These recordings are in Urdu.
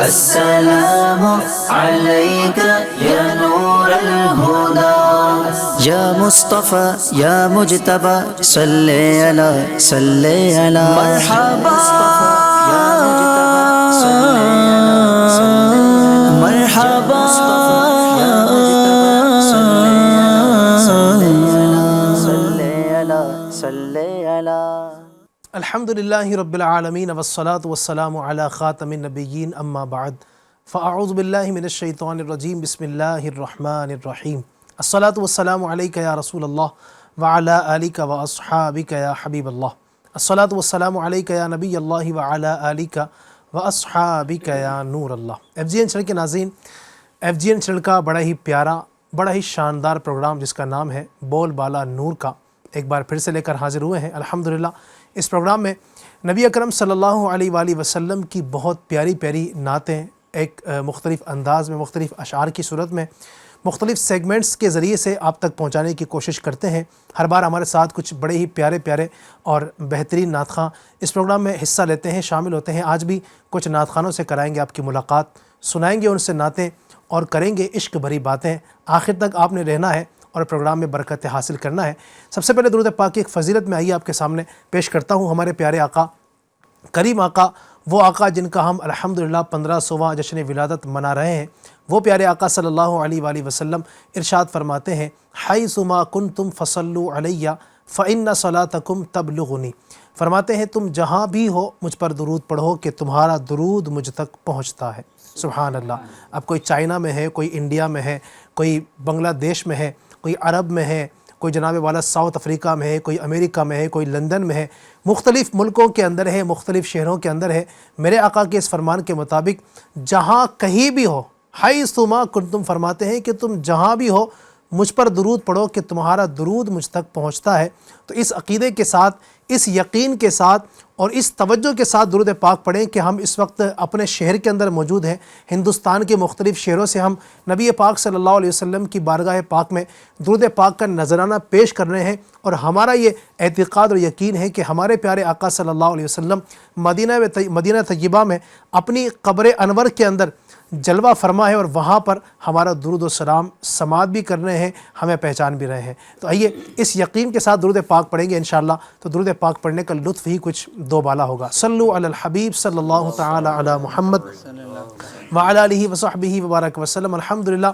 السلام عليك يا نور الهدى يا مصطفى يا مجتبى صلي على مرحبا مرحبا الحمدللہ رب العالمین والصلاة والسلام علی خاتم النبیین اما بعد فاعوذ باللہ من الشیطان الرجیم بسم اللہ الرحمن الرحیم الصلاة والسلام علیک یا رسول اللہ وعلی آلک واصحابک یا حبیب اللہ الصلاة والسلام علیک یا نبی اللہ وعلی آلک واصحابک یا نور اللہ۔ FGN چینل کے ناظرین، FGN چینل کا بڑا ہی پیارا، بڑا ہی شاندار پروگرام جس کا نام ہے بول بالا نور کا ایک بار پھر سے لے کر حاضر ہوئے ہیں۔ الحمدللہ اس پروگرام میں نبی اکرم صلی اللہ علیہ وآلہ وسلم کی بہت پیاری پیاری نعتیں ایک مختلف انداز میں، مختلف اشعار کی صورت میں، مختلف سیگمنٹس کے ذریعے سے آپ تک پہنچانے کی کوشش کرتے ہیں۔ ہر بار ہمارے ساتھ کچھ بڑے ہی پیارے پیارے اور بہترین نعت خواں اس پروگرام میں حصہ لیتے ہیں، شامل ہوتے ہیں۔ آج بھی کچھ نعت خوانوں سے کرائیں گے آپ کی ملاقات، سنائیں گے ان سے نعتیں اور کریں گے عشق بھری باتیں۔ آخر تک آپ نے رہنا ہے اور پروگرام میں برکت حاصل کرنا ہے۔ سب سے پہلے درود پاک کی ایک فضیلت میں آئیے آپ کے سامنے پیش کرتا ہوں۔ ہمارے پیارے آقا، کریم آقا، وہ آقا جن کا ہم الحمدللہ 1500واں جشن ولادت منا رہے ہیں، وہ پیارے آقا صلی اللہ علیہ وآلہ وسلم ارشاد فرماتے ہیں حیث ما کنتم فصلوا علیہ فإن صلاتکم تبلغنی۔ فرماتے ہیں تم جہاں بھی ہو مجھ پر درود پڑھو کہ تمہارا درود مجھ تک پہنچتا ہے۔ سبحان اللہ۔ اب کوئی چائنا میں ہے، کوئی انڈیا میں ہے، کوئی بنگلہ دیش میں ہے، کوئی عرب میں ہے، کوئی جناب والا ساؤتھ افریقہ میں ہے، کوئی امریکہ میں ہے، کوئی لندن میں ہے، مختلف ملکوں کے اندر ہے، مختلف شہروں کے اندر ہے۔ میرے آقا کے اس فرمان کے مطابق جہاں کہیں بھی ہو، حیث ما کنتم، فرماتے ہیں کہ تم جہاں بھی ہو مجھ پر درود پڑھو کہ تمہارا درود مجھ تک پہنچتا ہے۔ تو اس عقیدے کے ساتھ، اس یقین کے ساتھ اور اس توجہ کے ساتھ درود پاک پڑھیں کہ ہم اس وقت اپنے شہر کے اندر موجود ہیں، ہندوستان کے مختلف شہروں سے ہم نبی پاک صلی اللہ علیہ وسلم کی بارگاہ پاک میں درود پاک کا نذرانہ پیش کر رہے ہیں، اور ہمارا یہ اعتقاد اور یقین ہے کہ ہمارے پیارے آقا صلی اللہ علیہ وسلم مدینہ طیبہ میں اپنی قبر انور کے اندر جلوہ فرما ہے، اور وہاں پر ہمارا درود و سلام سماعت بھی کر رہے ہیں، ہمیں پہچان بھی رہے ہیں۔ تو آئیے اس یقین کے ساتھ درود پاک پڑھیں گے انشاءاللہ، تو درود پاک پڑھنے کا لطف ہی کچھ دو بالا ہوگا۔ صلو علی الحبیب صلی اللہ تعالی علی محمد وعلی آلہ وصحبہ وبارک وسلم۔ الحمدللہ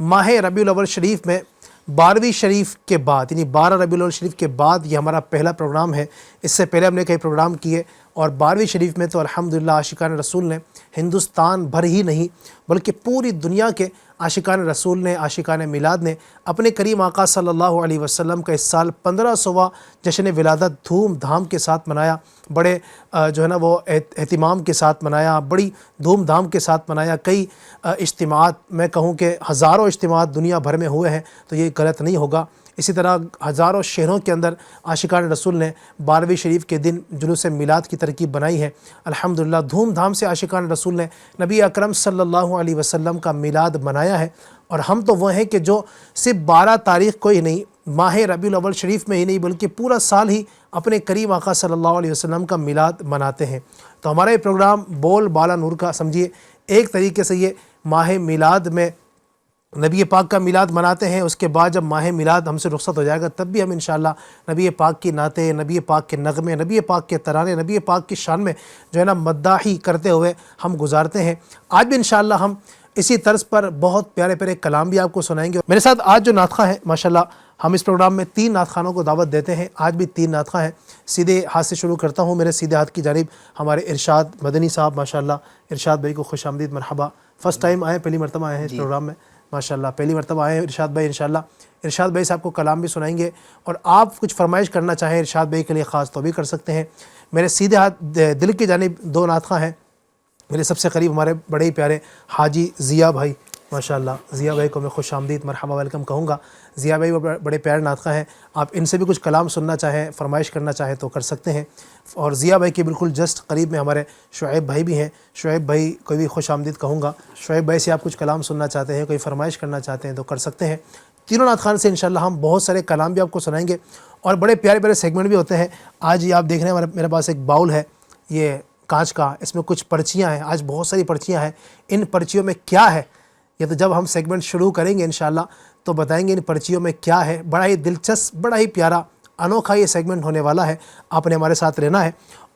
ماہ ربیع الاول شریف میں 12ویں شریف کے بعد، یعنی 12 ربیع الاول شریف کے بعد یہ ہمارا پہلا پروگرام ہے۔ اس سے پہلے ہم نے کئی پروگرام کیے، اور 12ویں شریف میں تو الحمدللہ عاشقان رسول نے ہندوستان بھر ہی نہیں بلکہ پوری دنیا کے عاشقان رسول نے، عاشقان میلاد نے اپنے کریم آقا صلی اللہ علیہ وسلم کا اس سال 1500واں جشن ولادت دھوم دھام کے ساتھ منایا، بڑے جو ہے نا وہ اہتمام کے ساتھ منایا، بڑی دھوم دھام کے ساتھ منایا۔ کئی اجتماعات، میں کہوں کہ ہزاروں اجتماعات دنیا بھر میں ہوئے ہیں، تو یہ غلط نہیں ہوگا۔ اسی طرح ہزاروں شہروں کے اندر عاشقان رسول نے 12ویں شریف کے دن جلوس میلاد کی ترکیب بنائی ہے۔ الحمدللہ دھوم دھام سے عاشقان رسول نے نبی اکرم صلی اللہ علیہ وسلم کا میلاد منایا ہے، اور ہم تو وہ ہیں کہ جو صرف 12 تاریخ کو ہی نہیں، ماہ ربیع الاول شریف میں ہی نہیں بلکہ پورا سال ہی اپنے کریم آقا صلی اللہ علیہ وسلم کا میلاد مناتے ہیں۔ تو ہمارا یہ پروگرام بول بالا نور کا سمجھیے ایک طریقے سے یہ ماہ میلاد میں نبی پاک کا میلاد مناتے ہیں۔ اس کے بعد جب ماہ میلاد ہم سے رخصت ہو جائے گا تب بھی ہم انشاءاللہ نبی پاک کی نعتیں، نبی پاک کے نغمے، نبی پاک کے ترانے، نبی پاک کی شان میں جو ہے نا مداحی کرتے ہوئے ہم گزارتے ہیں۔ آج بھی انشاءاللہ ہم اسی طرز پر بہت پیارے پیارے کلام بھی آپ کو سنائیں گے۔ میرے ساتھ آج جو نعت خواں ہیں ماشاءاللہ، ہم اس پروگرام میں 3 نعت خوانوں کو دعوت دیتے ہیں، آج بھی 3 نعت خواں ہیں۔ سیدھے ہاتھ سے شروع کرتا ہوں، میرے سیدھے ہاتھ کی جانب ہمارے ارشاد مدنی صاحب، ماشاءاللہ ارشاد بھائی کو خوش آمدید، مرحبا۔ فرسٹ ٹائم آئے، پہلی مرتبہ آئے ہیں اس پروگرام میں، ماشاءاللہ پہلی مرتبہ آئے ہیں ارشاد بھائی۔ انشاءاللہ ارشاد بھائی سے آپ کو کلام بھی سنائیں گے، اور آپ کچھ فرمائش کرنا چاہیں ارشاد بھائی کے لیے خاص تو بھی کر سکتے ہیں۔ میرے سیدھے ہاتھ دل کی جانب 2 نعت خواں ہیں، میرے سب سے قریب ہمارے بڑے ہی پیارے حاجی ضیاء بھائی، ماشاءاللہ ضیاء بھائی کو میں خوش آمدید، مرحبا، ویلکم کہوں گا۔ ضیاء بھائی بڑے پیارے نعت خواں ہیں، آپ ان سے بھی کچھ کلام سننا چاہیں، فرمائش کرنا چاہیں تو کر سکتے ہیں۔ اور ضیاء بھائی کے بالکل جسٹ قریب میں ہمارے شعیب بھائی بھی ہیں، شعیب بھائی کو بھی خوش آمدید کہوں گا۔ شعیب بھائی سے آپ کچھ کلام سننا چاہتے ہیں، کوئی فرمائش کرنا چاہتے ہیں تو کر سکتے ہیں۔ تینوں نعت خوان سے انشاءاللہ ہم بہت سارے کلام بھی آپ کو سنائیں گے، اور بڑے پیارے پیارے سیگمنٹ بھی ہوتے ہیں۔ آج یہ آپ دیکھ رہے ہیں میرے پاس ایک باؤل ہے، یہ کانچ کا، اس میں کچھ پرچیاں ہیں، آج بہت ساری پرچیاں ہیں، ان پرچیوں میں کیا ہے یہ تو جب ہم سیگمنٹ شروع کریں گے انشاءاللہ تو بتائیں گے ان پرچیوں میں کیا ہے۔ بڑا ہی دلچسپ، بڑا ہی پیارا، انوکھا یہ سیگمنٹ ہونے والا ہے، آپ نے ہمارے ساتھ رہنا ہے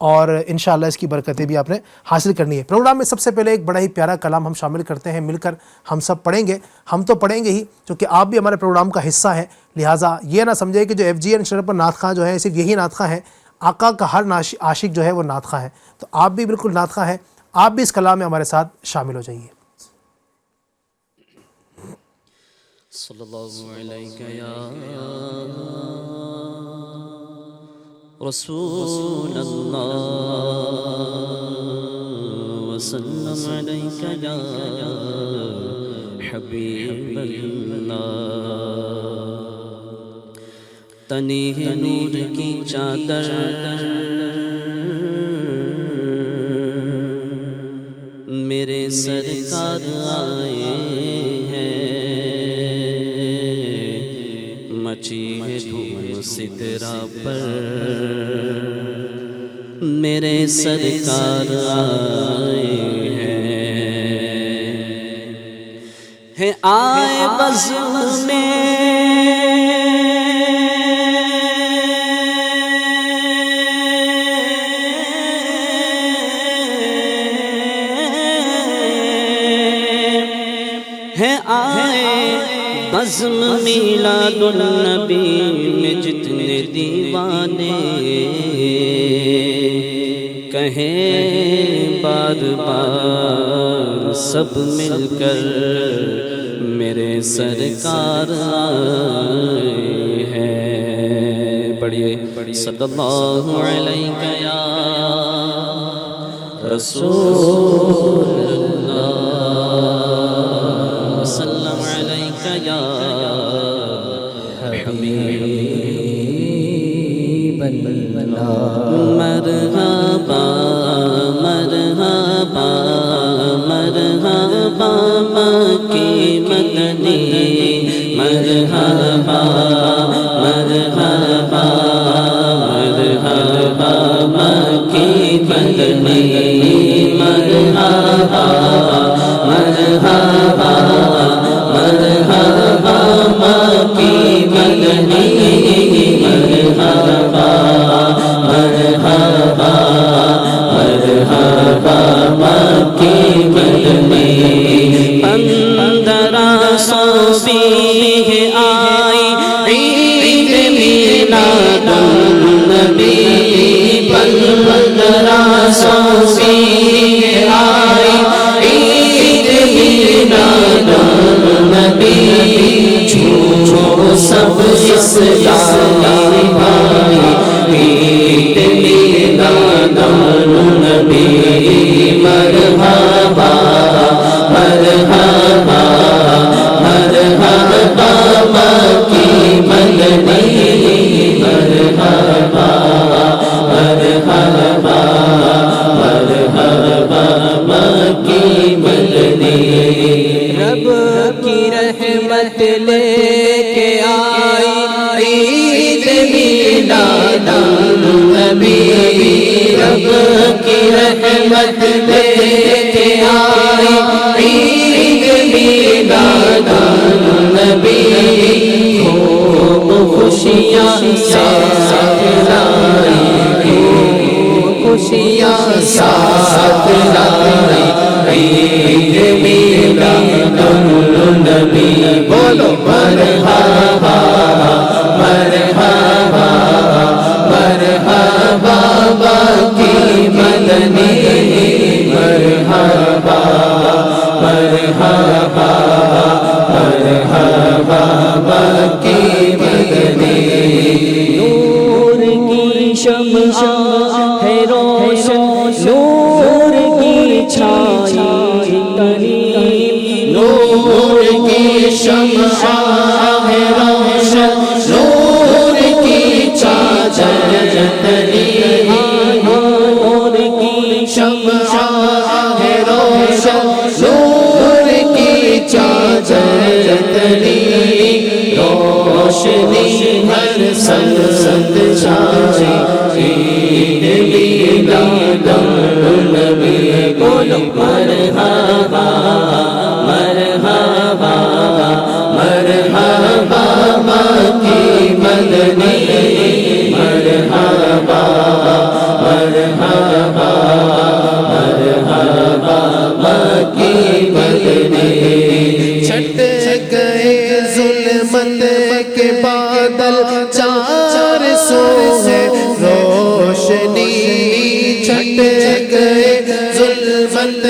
اور انشاءاللہ اس کی برکتیں بھی آپ نے حاصل کرنی ہے۔ پروگرام میں سب سے پہلے ایک بڑا ہی پیارا کلام ہم شامل کرتے ہیں، مل کر ہم سب پڑھیں گے، ہم تو پڑھیں گے ہی کیونکہ آپ بھی ہمارے پروگرام کا حصہ ہیں، لہٰذا یہ نہ سمجھے کہ جو FGN چینل پر نعت خواں جو ہے صرف یہی نعت خواں ہیں، آقا کا ہر عاشق جو ہے وہ نعت خواں ہے، تو آپ بھی بالکل نعت خواں ہیں، آپ بھی اس کلام میں ہمارے ساتھ شامل ہو جائیے۔ صلی اللہ علیہ یا رسول اللہ وسلم علیہ یا حبیب اللہ۔ تنی ہے نور کی چادر میرے سرکار آئے مچی ہے دھوم سدرا پر میرے سرکار آئے ہیں آئے بزم میں بزم میلاد النبی میں جتنے دیوانے کہیں بار بار سب مل کر میرے سرکار آئے ہیں۔ پڑھیے صلی اللہ علیہ یا رسول اللہ وسلم علیہ یا حبیب اللہ۔ مرحبا مرحبا مرحبا مکی مدنی، مرحبا مرحبا مرحبا مکی مدنی، مرحبا مرحبا مرحبا مکی مدنی، مرحبا مرحبا مرحبا مکی مدنی۔ 1500 بھی آئی عید میلاد النبی، 1500 بھی آئی عید میلاد النبی، چھوڑو سب اسلامی بھائی عید میلاد النبی، مرحبا مرحبا مرحبا مکی مدنی، مرحبا مرحبا مرحبا مکی مدنی۔ رب کی رحمت لے کے آئی عید میلاد النبی، رب کی رحمت لے کے آئی عید میلاد النبی، خوب خوشیاں ساتھ لائی، خوشیاں ساتھ لائی عید میلاد النبی، بولو مرحبا مرحبا مرحبا مکی مدنی، مرحبا مرحبا مرحبا مکی مدنی۔ نور کی شمع ہے روشن، نور کی چھائی قریب، نور کی شمع ہے روشن، نور کی چادر تری، نور کی شمع ہے روشن، نور کی چادر تری، روشنی ہر سنت چھائی عید میلاد مکی مدنی چھٹ گئے ظلمت کے بادل چار سو ہے روشنی چھٹ گئے ظلمت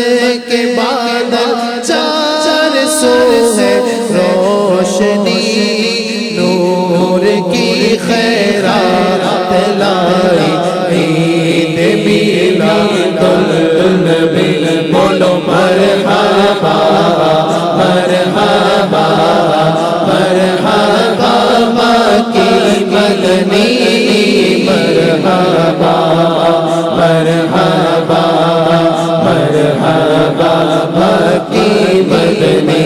کے بادل چار سو ہے روشنی نور کی خیرات لائی عید میلاد النبی بولو مرحبا مرحبا مرحبا مکی مدنی مرحبا مرحبا مرحبا مکی مدنی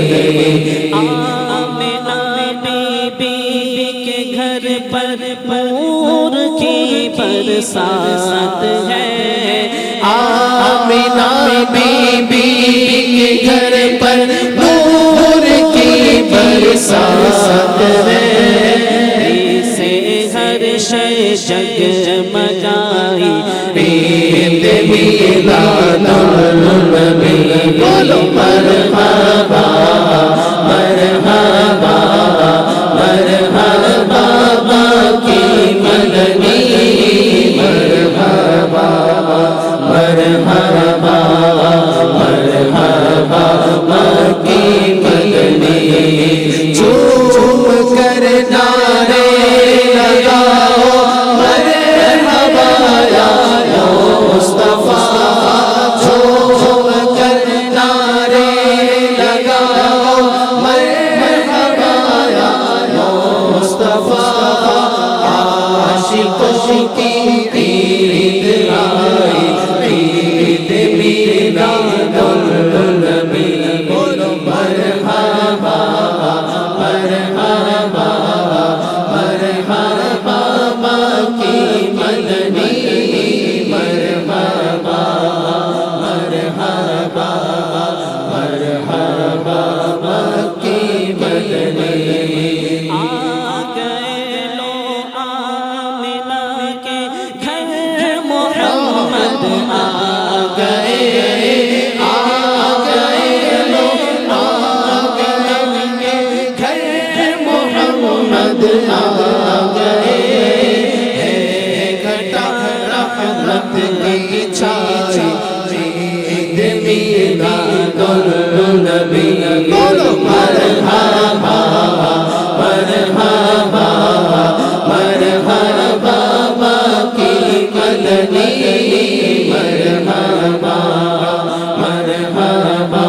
آمنہ بی بی کے گھر پر نور کی برسات ہے آمنہ بی بی کے گھر پر نور کی برسات ہے اسے ہر شے جگمگائی عید میلاد النبی بولو مرحبا مرحبا مرحبا مکی مدنی مرحبا مرحبا مرحبا مکی مدنی جھوم کر نعرے لگاؤ مرحبا یا مصطفیٰ جھوم کر نعرے لگاؤ مرحبا یا مصطفیٰ عاشقوں کی عید آئی عید میلاد النبی بولو مرحبا مرحبا مرحبا مکی مدنی مرحبا مرحبا مرحبا مکی مدنی آ گئے لو آمنہ کے گھر محمد آ گئے آ گئے لوگ آ گئے گھر محمد آ گئے ہے گھٹا رحمت کی چھائی عید میلاد النبی بولو مرحبا مرحبا مرحبا مکی مدنی مرحبا مرحبا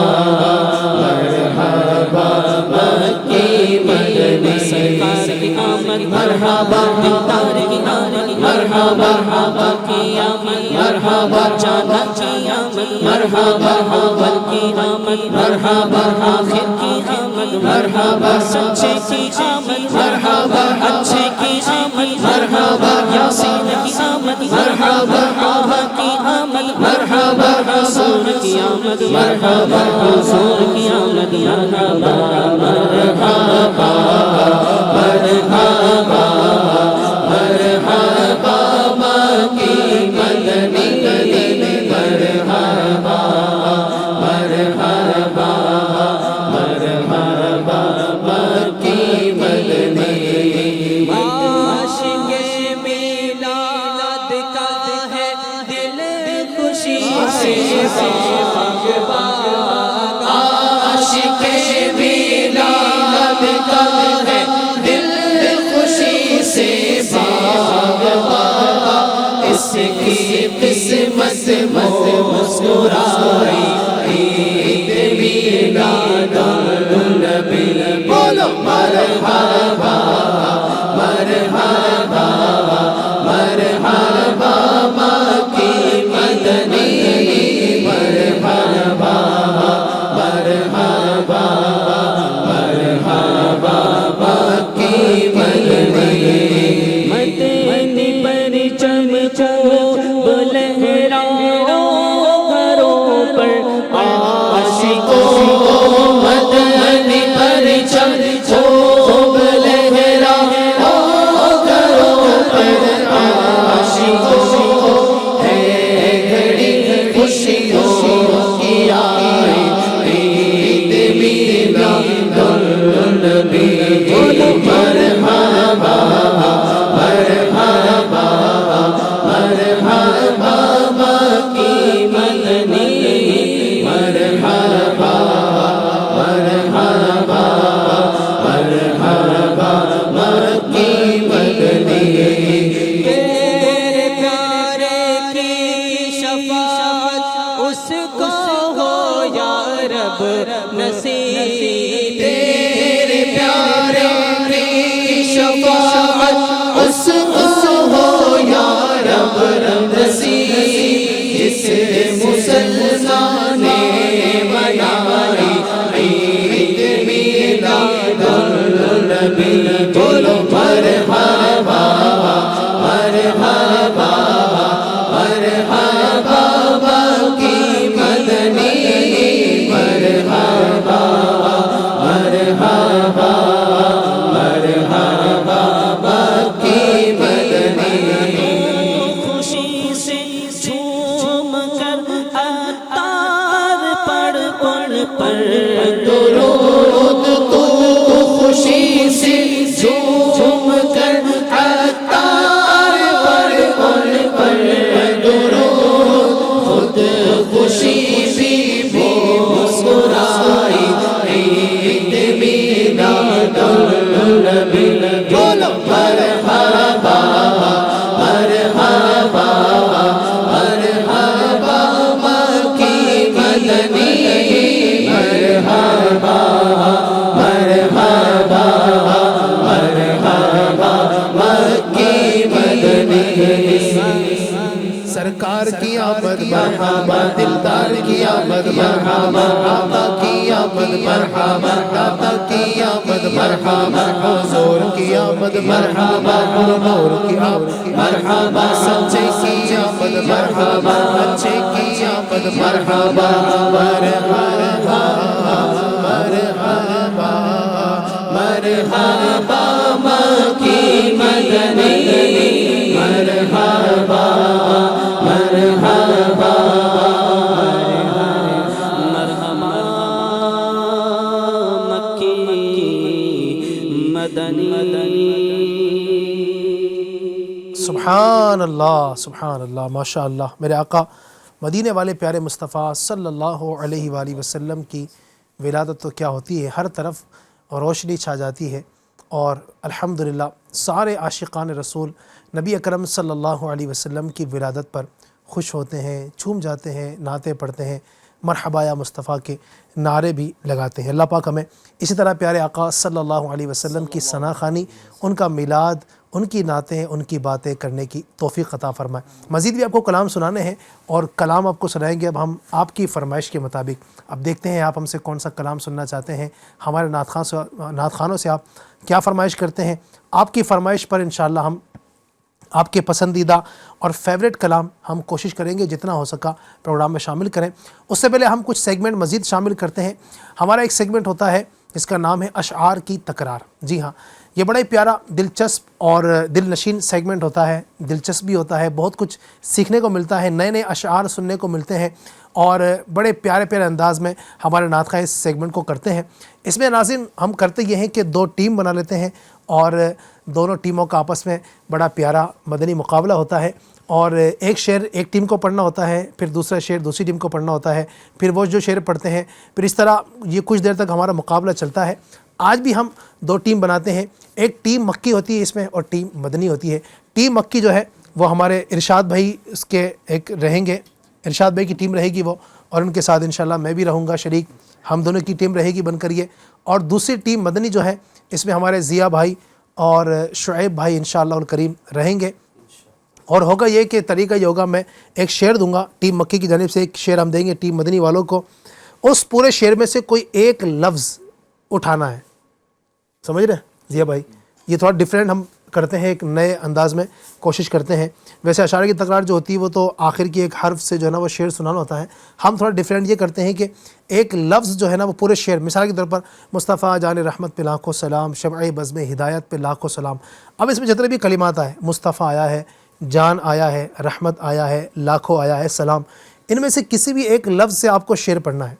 مرحبا مکی مدنی سرکار کی آمد مرحبا دلدار کی آمد مرحبا کی آمد مرحبا جانا کی آمد مرحبا اول کی آمد مرحبا آخر کی آمد مرحبا سچے کی آمد مرحبا اچھے کی آمد مرحبا یاسین کی آمد مرحبا آہا کی آمد مرحبا حضور کی آمد مرحبا حضور کی آمد مرحبا مرحبا مرحبا مرحبا مکی مدنی مرحبا مرحبا مرحبا مکی مدنی عاشق میلاد کا ہے دل خوشی سے عاشق میلاد کا ہے دل خوشی سے باغ اس کی قسمت مسکرائی عید میلاد النبی بولو مرحبا مرحبا مرحبا مکی مدنی مرحبا مرحبا مرحبا مکی مدنی مدنی پرچم کو لہراؤ گھروں پر عاشقوں مدنی پرچم کو لہراؤ رب نصیب تیرے پیارے کی شفاعت اس کو ہو یا رب نصیب، جس مسلمان نے منائی عید میلاد النبی، بولو مرحبا مرحبا مرحبا باقی مدنی، مرحبا مرحبا مرحبا باقی مدنی۔ خوشی سے جھوم کر عطار پڑھ ان پر درود تو خوشی سے جھوم کر عطار پڑھ ان پر درود، خود خوشی بھی مسکرائی عید میلاد النبی، بولو مرحبا مرحبا مرحبا مکی مدنی، مرحبا مرحبا مرحبا مکی مدنی۔ سرکار کی آمد مرحبا، دلدار کی آمد مرحبا، آقا کی آمد مرحبا، داتا کی آمد مرحبا، حضور کی آمد مرحبا، نور کی آمد مرحبا، سچے کی آمد مرحبا، اچھے کی آمد مرحبا مرحبا مرحبا مرحبا مکی مدنی، مرحبا مرحبا مرحبا مکی مدنی۔ سبحان اللہ سبحان اللہ، ماشاء اللہ۔ میرے آقا مدینے والے پیارے مصطفیٰ صلی اللہ علیہ وآلہ وسلم کی ولادت تو کیا ہوتی ہے، ہر طرف روشنی چھا جاتی ہے، اور الحمدللہ سارے عاشقان رسول نبی اکرم صلی اللہ علیہ وسلم کی ولادت پر خوش ہوتے ہیں، جھوم جاتے ہیں، نعتیں پڑھتے ہیں، مرحبا یا مصطفیٰ کے نعرے بھی لگاتے ہیں۔ اللہ پاک ہمیں اسی طرح پیارے آقا صلی اللہ علیہ وسلم کی ثنا خوانی، ان کا میلاد، ان کی نعتیں، ان کی باتیں کرنے کی توفیق عطا فرمائے۔ مزید بھی آپ کو کلام سنانے ہیں، اور کلام آپ کو سنائیں گے اب ہم آپ کی فرمائش کے مطابق۔ اب دیکھتے ہیں آپ ہم سے کون سا کلام سننا چاہتے ہیں، ہمارے نعت خوانوں سے آپ کیا فرمائش کرتے ہیں۔ آپ کی فرمائش پر انشاءاللہ ہم آپ کے پسندیدہ اور فیوریٹ کلام ہم کوشش کریں گے جتنا ہو سکا پروگرام میں شامل کریں۔ اس سے پہلے ہم کچھ سیگمنٹ مزید شامل کرتے ہیں۔ ہمارا ایک سیگمنٹ ہوتا ہے جس کا نام ہے اشعار کی تکرار۔ جی ہاں، یہ بڑا ہی پیارا، دلچسپ اور دل نشین سیگمنٹ ہوتا ہے، دلچسپ بھی ہوتا ہے، بہت کچھ سیکھنے کو ملتا ہے، نئے نئے اشعار سننے کو ملتے ہیں، اور بڑے پیارے پیارے انداز میں ہمارے نعت خواہ اس سیگمنٹ کو کرتے ہیں۔ اس میں ناظرین ہم کرتے یہ ہیں کہ دو ٹیم بنا لیتے ہیں، اور دونوں ٹیموں کا آپس میں بڑا پیارا مدنی مقابلہ ہوتا ہے، اور ایک شعر ایک ٹیم کو پڑھنا ہوتا ہے، پھر دوسرا شعر دوسری ٹیم کو پڑھنا ہوتا ہے، پھر وہ جو شعر پڑھتے ہیں، پھر اس طرح یہ کچھ دیر تک ہمارا مقابلہ چلتا ہے۔ آج بھی ہم دو ٹیم بناتے ہیں، ایک ٹیم مکی ہوتی ہے اس میں، اور ٹیم مدنی ہوتی ہے۔ ٹیم مکی جو ہے وہ ہمارے ارشاد بھائی اس کے ایک رہیں گے، ارشاد بھائی کی ٹیم رہے گی وہ، اور ان کے ساتھ انشاءاللہ میں بھی رہوں گا شریک، ہم دونوں کی ٹیم رہے گی بن کر یہ۔ اور دوسری ٹیم مدنی جو ہے اس میں ہمارے ضیاء بھائی اور شعیب بھائی انشاءاللہ الکریم رہیں گے۔ اور ہوگا یہ کہ طریقہ یہ ہوگا، میں ایک شعر دوں گا ٹیم مکی کی جانب سے، ایک شعر ہم دیں گے ٹیم مدنی والوں کو، اس پورے شعر میں سے کوئی ایک لفظ اٹھانا ہے، سمجھ رہے ہیں ضیاء بھائی؟ یہ تھوڑا ڈیفرنٹ ہم کرتے ہیں، ایک نئے انداز میں کوشش کرتے ہیں۔ ویسے اشعار کی تکرار جو ہوتی ہے وہ تو آخر کی ایک حرف سے جو ہے نا وہ شعر سنانا ہوتا ہے، ہم تھوڑا ڈیفرنٹ یہ کرتے ہیں کہ ایک لفظ جو ہے نا وہ پورے شعر، مثال کے طور پر مصطفیٰ جان رحمت پہ لاکھوں سلام، شمع بزم ہدایت پہ لاکھوں سلام۔ اب اس میں جتنے بھی کلمات آئے، مصطفیٰ آیا ہے، جان آیا ہے، رحمت آیا ہے، لاکھوں آیا ہے، سلام، ان میں سے کسی بھی ایک لفظ سے آپ کو شعر پڑھنا ہے۔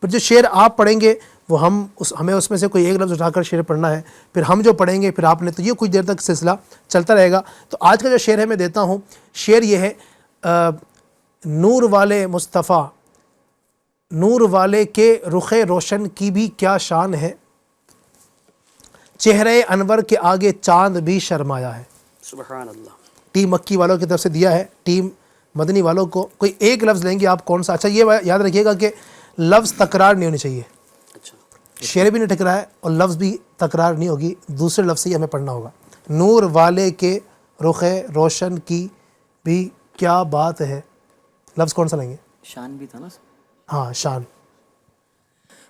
پھر جو شعر آپ پڑھیں گے وہ ہمیں اس میں سے کوئی ایک لفظ اٹھا کر شعر پڑھنا ہے، پھر ہم جو پڑھیں گے پھر آپ نے، تو یہ کچھ دیر تک سلسلہ چلتا رہے گا۔ تو آج کا جو شعر ہے میں دیتا ہوں، شعر یہ ہے، نور والے مصطفیٰ، نور والے کے رخ روشن کی بھی کیا شان ہے، چہرے انور کے آگے چاند بھی شرمایا ہے۔ سبحان اللہ۔ ٹیم مکی والوں کی طرف سے دیا ہے، ٹیم مدنی والوں کو کوئی ایک لفظ لیں گے آپ، کون سا؟ اچھا یہ یاد رکھیے گا کہ لفظ تکرار نہیں ہونی چاہیے. شعر بھی نہیں ٹکرا ہے اور لفظ بھی تکرار نہیں ہوگی, دوسرے لفظ سے ہی ہمیں پڑھنا ہوگا. نور والے کے رخ روشن کی بھی کیا بات ہے, لفظ کون سا لیں گے؟ شان بھی تھا نا. ہاں شان.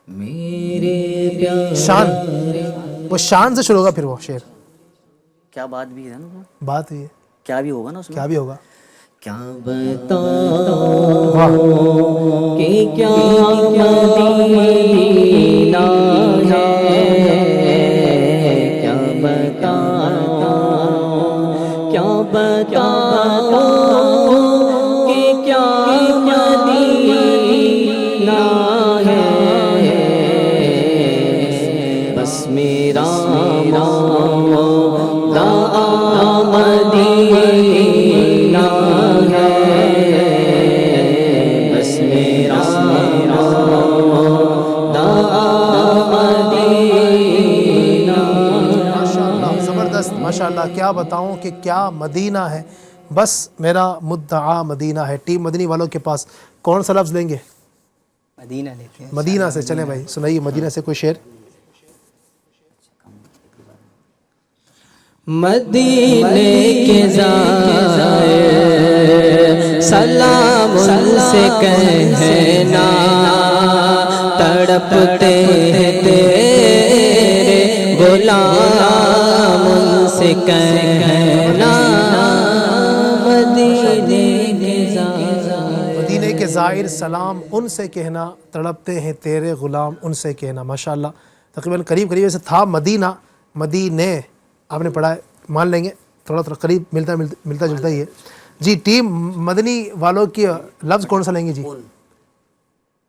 میرے پیار شان وہ شان سے شروع ہوگا, پھر وہ شعر کیا بات بھی ہے نا, بات یہ کیا بھی ہوگا نا اس میں. کیا بھی ہوگا. کیا بتاؤں کہ کیا مدینہ ہے, کیا بتاؤں کیا بتاؤں کہ کیا مدینہ ہے, بس میرا مولا مدینہ ہے, بس میرا مولا مدینہ. ماشاءاللہ زبردست, ماشاءاللہ. کیا بتاؤں کہ کیا مدینہ ہے, بس میرا مدعا مدینہ ہے. ٹیم مدنی والوں کے پاس کون سا لفظ لیں گے؟ مدینہ لیتے ہیں. مدینہ سے. چلیں بھائی سنائیے مدینہ سے کوئی شعر. مدینے کے زائر سلام ان سے کہنا, تڑپتے ہیں تیرے غلام ان سے کہنا, مدینے کے زائر. مدینے کے زائر سلام ان سے کہنا, تڑپتے ہیں تیرے غلام ان سے کہنا. ماشاءاللہ تقریباً قریب قریب سے تھا مدینہ, مدینے آپ نے پڑھا ہے, مان لیں گے تھوڑا تھوڑا قریب ملتا جلتا ہی ہے. جی ٹیم مدنی والوں کی لفظ کون سا لیں گے؟ جی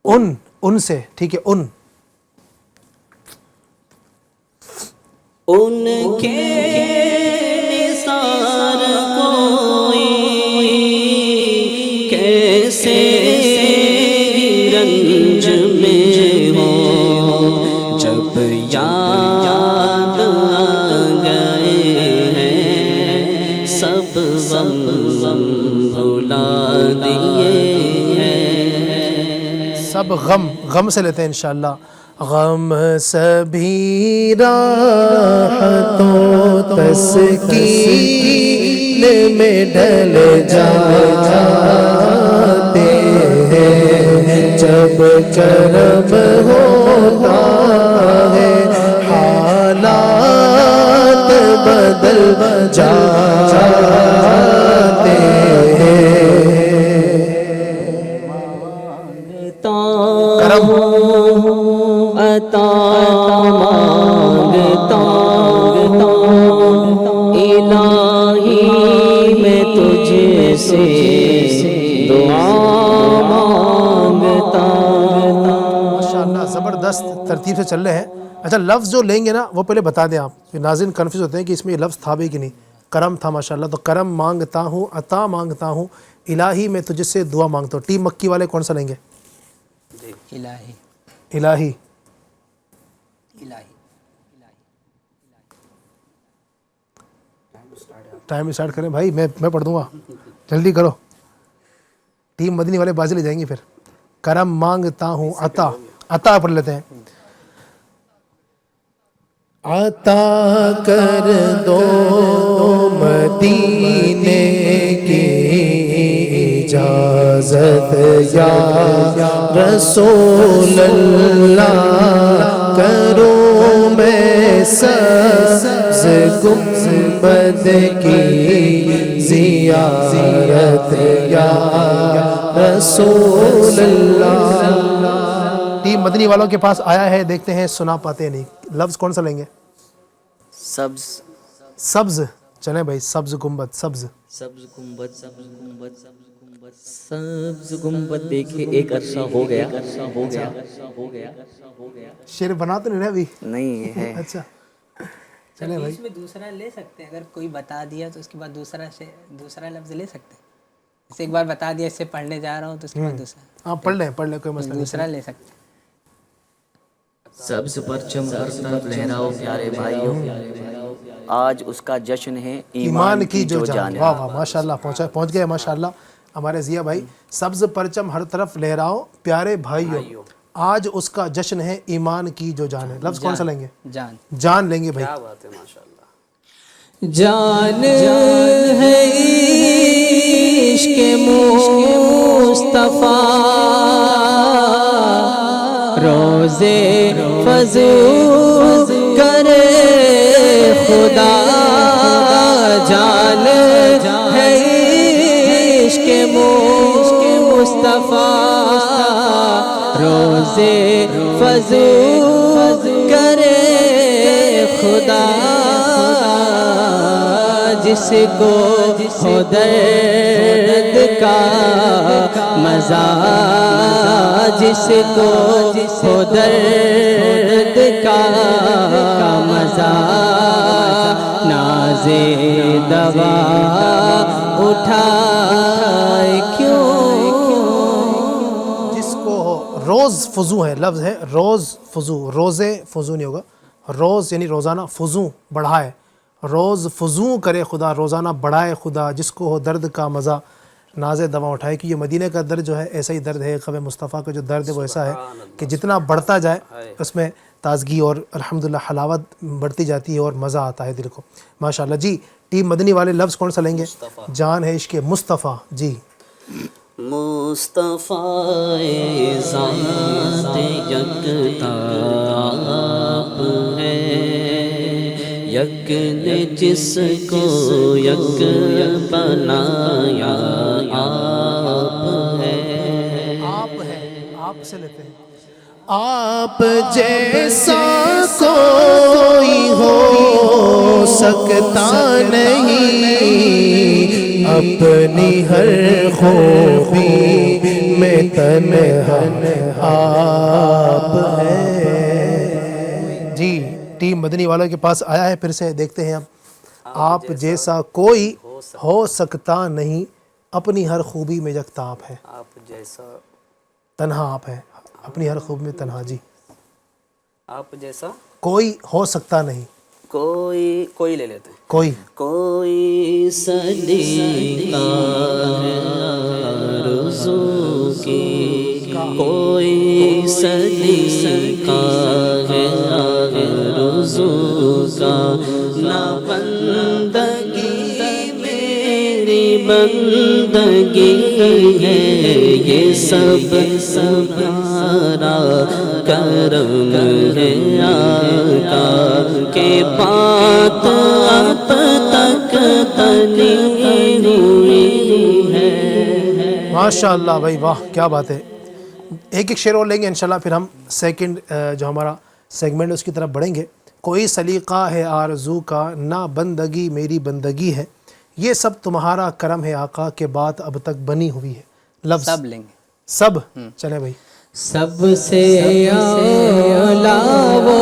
ان سے. ٹھیک ہے, ان کے نثار کوئی کیسے رنج میں ہو, جب یاد آ گئے ہیں سب غم بھلا دیے ہیں. سب غم سے لیتے ہیں انشاءاللہ. غم سبھی راحتوں تسکین میں ڈھل جاتے ہیں, جب کرم ہوتا ہے حالات بدل جاتے ہیں. کرم عطا مانگتا الہی میں تجھ سے دعا مانگتا. ماشاءاللہ زبردست ترتیب سے چل رہے ہیں. اچھا لفظ جو لیں گے نا وہ پہلے بتا دیں آپ, ناظرین کنفیوز ہوتے ہیں کہ اس میں یہ لفظ تھا بھی کہ نہیں. کرم تھا ماشاءاللہ, تو کرم مانگتا ہوں, عطا مانگتا ہوں, الہی میں تجھ سے دعا مانگتا ہوں. ٹیم مکی والے کون سا لیں گے؟ الہی. الہی. ٹائم اسٹارٹ کریں بھائی, میں پڑھ دوں گا, جلدی کرو. ٹیم مدنی والے بازی لے جائیں گے پھر. کرم مانگتا ہوں, عطا پڑھ لیتے ہیں. عطا کر دو مدینے کی اجازت یا رسول اللہ, کروں میں سبز گنبد کی زیارت یا رسول اللہ. ٹیم مدنی والوں کے پاس آیا ہے, دیکھتے ہیں سنا پاتے نہیں. لفظ کون سا لیں گے؟ سبز. چلیں بھائی, سبز گنبد. سبز گنبد دیکھے ایک عرصہ ہو گیا. شعر بنا تو نہیں رہے ابھی؟ نہیں ہے. اچھا چلیں بھائی. اس میں دوسرا لے سکتے ہیں, اگر کوئی بتا دیا تو اس کے بعد دوسرا لفظ لے سکتے ہیں. جیسے ایک بار بتا دیا اس سے پڑھنے جا رہا ہوں تو اس کے بعد دوسرا. ہاں پڑھ لیں کوئی مسئلہ نہیں. دوسرا لے سکتے ہیں. سبز پرچم ہر طرف لہراؤ پیارے بھائیوں, آج اس کا جشن ہے ایمان کی جو جان. واہ واہ ماشاءاللہ, پہنچ گئے ماشاءاللہ ہمارے ضیاء بھائی. سبز پرچم ہر طرف لہراؤ پیارے بھائیوں, آج اس کا جشن ہے ایمان کی جو جان ہے. لفظ کون سا لیں گے؟ جان. جان لیں گے بھائی. کیا بات ہے ماشاء اللہ. جان ہے عشق مصطفیٰ روزے فضو کرے خدا. جان ہے عشق مصطفیٰ روزے فضو کرے خدا. جس کو ہو درد کا مزہ جس کو ہو درد کا مزہ ناز دوا اٹھائے کیوں. جس کو روز فضو ہے، لفظ ہے روز فضو. روزے فضو نہیں ہوگا. روز یعنی روزانہ، فضو بڑھائے. روز فضو کرے خدا، روزانہ بڑھائے خدا. جس کو ہو درد کا مزہ ناز دوا اٹھائے. کہ یہ مدینہ کا درد جو ہے ایسا ہی درد ہے. قبر مصطفیٰ کا جو درد ہے وہ ایسا ہے کہ جتنا بڑھتا جائے اس میں تازگی اور الحمدللہ حلاوت بڑھتی جاتی ہے اور مزہ آتا ہے دل کو. ماشاءاللہ. جی ٹیم مدنی والے لفظ کون سا لیں گے؟ جان ہے عشق مصطفیٰ. جی مصطفیٰ ذات یکتا آپ ہے. یک نے جس کو یک بنایا آپ ہے. آپ ہے، آپ سے لیتے ہیں. آپ جیسا کوئی ہو سکتا نہیں اپنی ہر خوبی میں تنہا آپ ہے. جی ٹیم مدنی والوں کے پاس آیا ہے. پھر سے دیکھتے ہیں. آپ جیسا کوئی ہو سکتا نہیں اپنی ہر خوبی میں یکتا آپ ہے. آپ جیسا تنہا آپ ہے اپنی ہر خوبی میں تنہا. جی آپ جیسا کوئی ہو سکتا نہیں. کوئی لے لیتے ہیں. کوئی سلیقہ ہے آرزو کی کوئی سلیقہ ہے آرزو کا. نہ بندگی میری بندگی ہے یہ سب تمہارا کرم ہے آقا کے بات اب تک تنی ہوئی ہے. ماشاءاللہ بھائی واہ کیا بات ہے. ایک ایک شعر اور لیں گے انشاءاللہ پھر ہم سیکنڈ جو ہمارا سیگمنٹ اس کی طرف بڑھیں گے. کوئی سلیقہ ہے آرزو کا نہ بندگی میری بندگی ہے یہ سب تمہارا کرم ہے آقا کے بات اب تک بنی ہوئی ہے. لفظ سب لیں گے. سب چلیں بھائی. سب سے اولا وہ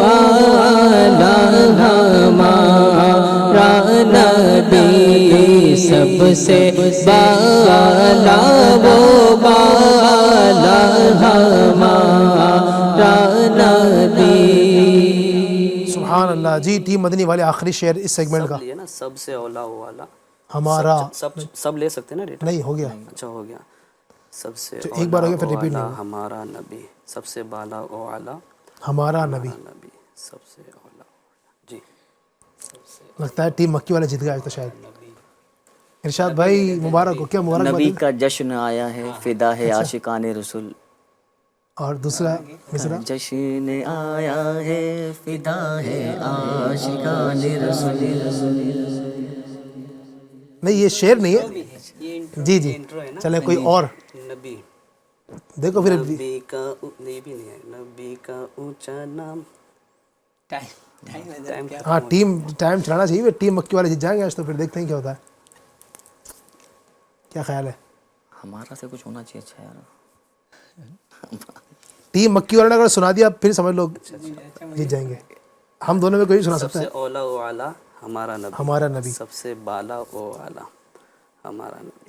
اعلیٰ ہمارا نبی سب سے بالا وہ بالا ہمارا نبی. سبحان اللہ. جی ٹیم مدنی والے آخری شعر اس سیگمنٹ کا. لیے نا سب سے اولا والا ہمارا سب لے سکتے ہیں نا ڈیٹا. نہیں ہو گیا. اچھا ہو گیا. سب سے ایک بار ہو گیا پھر ریپیٹ نہیں ہوگا. ہمارا نبی سب سے بالا او اعلیٰ ہمارا نبی. نبی سب سے اولا. جی لگتا ہے ٹیم مکی والے جیت گئے آج تو شاید. ارشاد بھائی مبارک ہو. کیا مبارک نبی کا جشن آیا ہے فدا ہے عاشقان رسول. اور دوسرا مصرع جشن آیا ہے فدا ہے عاشقان رسول. نہیں یہ شعر نہیں ہے. جی جی چلیں کوئی اور نبی دیکھو پھر. نبی کا نہیں بھی نہیں ہے. نبی کا اونچا نام. ہاں ٹیم ٹائم چلانا چاہیے. ٹیم مکی والے جیت جائیں گے آج تو پھر دیکھتے ہیں کیا ہوتا ہے. کیا خیال ہے؟ ہمارا سے کچھ ہونا چاہیے. اچھا یار ٹیم مکی والے نے اگر سنا دیا پھر سمجھ لو جیت جائیں گے. ہم دونوں میں کوئی سنا سب سکتا سے ہے. اولا و اعلیٰ ہمارا نبی. ہمارا نبی. سب سے بالا و اعلیٰ ہمارا نبی.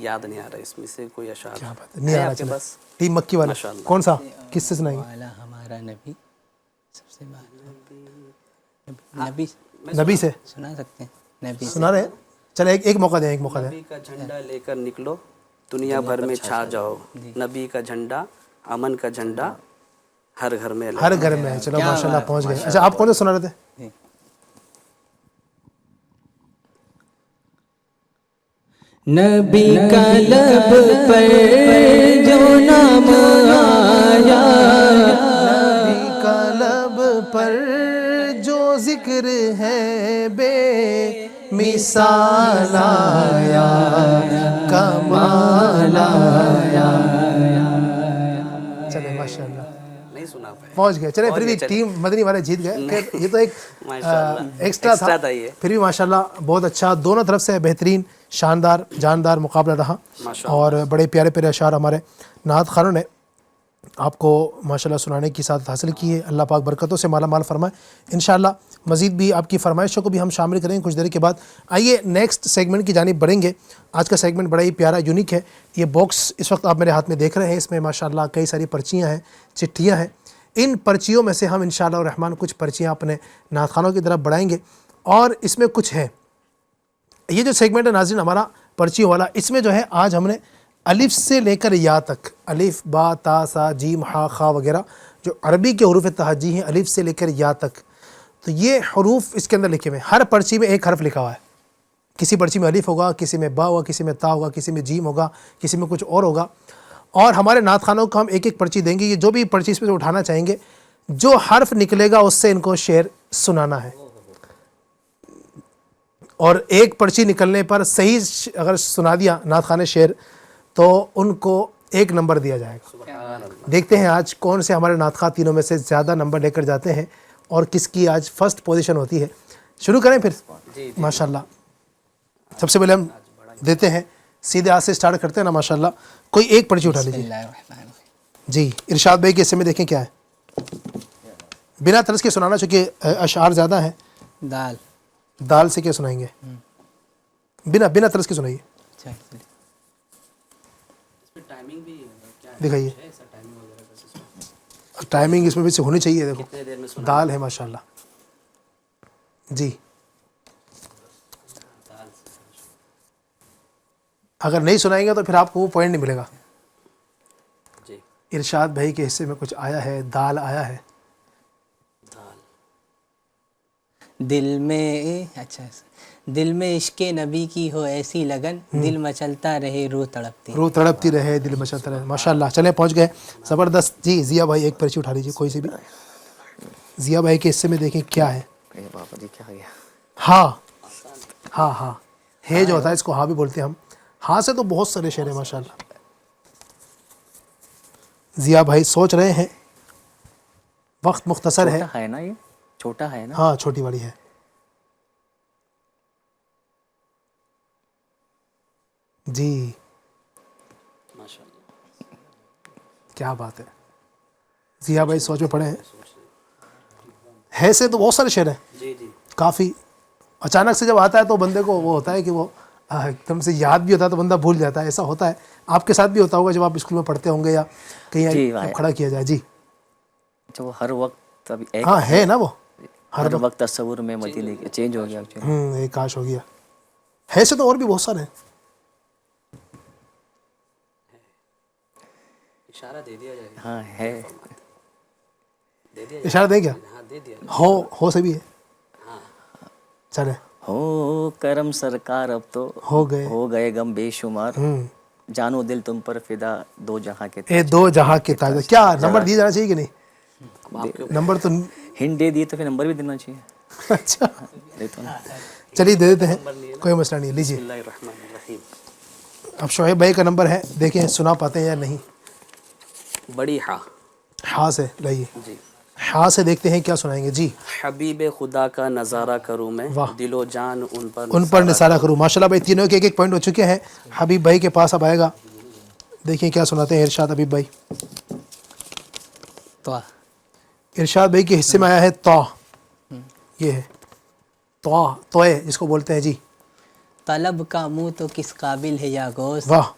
یاد نہیں آ رہا اس میں سے کوئی اشعار. کیا بات ہے. نہیں آ رہا. آپ کے چلیں پاس ٹیم مکی والے ماشاء اللہ. کون سا کس سے سنائیں گے؟ والا ہمارا نبی سب سے نبی نبی سے سنا سکتے ہیں. نبی سنا رہے ہیں. چلیں ایک موقع دیں. ایک موقع دیں. نبی کا جھنڈا لے کر نکلو دنیا بھر میں چھا جاؤ. نبی کا جھنڈا امن کا جھنڈا ہر گھر میں ہر گھر میں ہے. چلو ماشاء اللہ پہنچ گئے. اچھا آپ کون سے سنا رہے تھے؟ نبی کا لب پر جو نام آیا، نبی کا لب پر جو ذکر ہے بے مثال آیا، کمال آیا. چلے ماشاء اللہ نہیں سنا پائے. پہنچ گئے. چلے پھر بھی ٹیم مدنی والے جیت گئے. خیر یہ تو ایک ایکسٹرا تھا یہ. پھر بھی ماشاءاللہ بہت اچھا. دونوں طرف سے بہترین شاندار جاندار مقابلہ رہا اور بڑے پیارے پیارے اشعار ہمارے نعت خوانوں نے آپ کو ماشاءاللہ سنانے کی سعادت حاصل کی ہے. اللہ پاک برکتوں سے مالا مال فرمائے. انشاءاللہ مزید بھی آپ کی فرمائشوں کو بھی ہم شامل کریں گے کچھ دیر کے بعد. آئیے نیکسٹ سیگمنٹ کی جانب بڑھیں گے. آج کا سیگمنٹ بڑا ہی پیارا یونیک ہے. یہ باکس اس وقت آپ میرے ہاتھ میں دیکھ رہے ہیں. اس میں ماشاءاللہ کئی ساری پرچیاں ہیں، چٹھیاں ہیں. ان پرچیوں میں سے ہم انشاءاللہ الرحمن کچھ پرچیاں اپنے نعت خوانوں کی طرف بڑھائیں گے. اور اس میں کچھ ہے، یہ جو سیگمنٹ ہے ناظرین ہمارا پرچیوں والا، اس میں جو ہے آج ہم نے الف سے لے کر یا تک، الف با تا سا جیم ہا خا وغیرہ جو عربی کے حروف تہجی ہیں الف سے لے کر یا تک، تو یہ حروف اس کے اندر لکھے ہوئے ہیں. ہر پرچی میں ایک حرف لکھا ہوا ہے. کسی پرچی میں الف ہوگا، کسی میں با ہوگا، کسی میں تا ہوگا، کسی میں جیم ہوگا، کسی میں کچھ اور ہوگا. اور ہمارے نعت خوانوں کو ہم ایک ایک پرچی دیں گے. یہ جو بھی پرچی اس میں سے اٹھانا چاہیں گے، جو حرف نکلے گا اس سے ان کو شعر سنانا ہے. اور ایک پرچی نکلنے پر صحیح اگر سنا دیا نعت خوان شعر تو ان کو 1 نمبر دیا جائے گا. دیکھتے ہیں آج کون سے ہمارے نعت خواہ تینوں میں سے زیادہ نمبر لے کر جاتے ہیں اور کس کی آج فرسٹ پوزیشن ہوتی ہے. شروع کریں پھر ماشاءاللہ. سب سے پہلے ہم دیتے ہیں سیدھے ہاتھ سے سٹارٹ کرتے ہیں نا ماشاءاللہ. کوئی ایک پرچی اٹھا لیجیے. جی ارشاد بھائی کے حصے میں دیکھیں کیا ہے. بنا طرز کے سنانا چونکہ اشعار زیادہ ہیں. دال. دال سے کیا سنائیں گے؟ بنا طرز کے سنائیے. دکھائیے ٹائمنگ اس میں بھی سے ہونی چاہیے. دیکھو دال ہے ماشاءاللہ. جی اگر نہیں سنائیں گے تو پھر آپ کو وہ پوائنٹ نہیں ملے گا. جی ارشاد بھائی کے حصے میں کچھ آیا ہے. دال آیا ہے. دل میں دل میں عشق نبی کی ہو ایسی لگن، دل مچلتا رہے روح تڑپتی. روح تڑپتی رہے دل مچلتا رہے. ماشاءاللہ چلیں پہنچ گئے. زبردست. جی ضیا بھائی ایک پرچی اٹھا لیجیے کوئی سی بھی. ضیا بھائی کے حصے میں دیکھیں کیا ہے. ہاں ہاں ہاں ہے جو ہوتا ہے اس کو ہاں بھی بولتے ہیں ہم. ہاں سے تو بہت سارے شعر ہیں ماشاءاللہ. ضیا بھائی سوچ رہے ہیں. وقت مختصر ہے. چھوٹا ہے نا، یہ چھوٹا ہے نا. ہاں چھوٹی والی ہے. جی کیا بات ہے. ضیا بھائی سوچ میں پڑے ہیں. ہے سے تو بہت سارے شعر ہیں. جی جی کافی اچانک سے جب آتا ہے تو بندے کو وہ ہوتا ہے کہ وہ ایک دم سے یاد بھی ہوتا ہے تو بندہ بھول جاتا ہے. ایسا ہوتا ہے آپ کے ساتھ بھی ہوتا ہوگا جب آپ اسکول میں پڑھتے ہوں گے یا کہیں کھڑا کیا جائے. جی وہ ہر وقت ابھی ایک ہاں ہے نا وہ ہر وقت تصور میں مدینے کے چینج ہو گیا. ایک کاش ہو گیا. ہے سے تو اور بھی بہت سارے ہیں. اشارہ دے دیا جائے. ہاں ہے. اشارہ دیں کیا؟ ہاں دے دیا. ہو سے بھی ہے. چلے ہو کرم سرکار اب تو ہو گئے غم بے شمار، جانو دل تم پر فدا دو جہاں کے اے دو جہاں کے تاج. کیا نمبر دیا جانا چاہیے کہ نہیں؟ نمبر تو ہنٹ دے دیے تو پھر نمبر بھی دینا چاہیے. اچھا چلیے دے دیتے ہیں کوئی مسئلہ نہیں. لیجیے بسم اللہ الرحمن الرحیم. اب شعیب بھائی کا نمبر ہے دیکھیں سنا پاتے ہیں یا نہیں. بڑی ہاں ہاں سے لائیے. جی ہاں سے دیکھتے ہیں کیا سنائیں گے. جی حبیب خدا کا نظارہ کروں میں، واہ. دل و جان ان پر نثارہ کروں. ماشاءاللہ بھائی تینوں کے ایک ایک پوائنٹ ہو چکے ہیں. حبیب بھائی کے پاس اب آئے گا. دیکھیں کیا سناتے ہیں ارشاد حبیب بھائی. تو ارشاد بھائی کے حصے میں آیا ہے طا. یہ ہے توئے جس کو بولتے ہیں. جی طلب کا منہ تو کس قابل ہے یا غوث، واہ.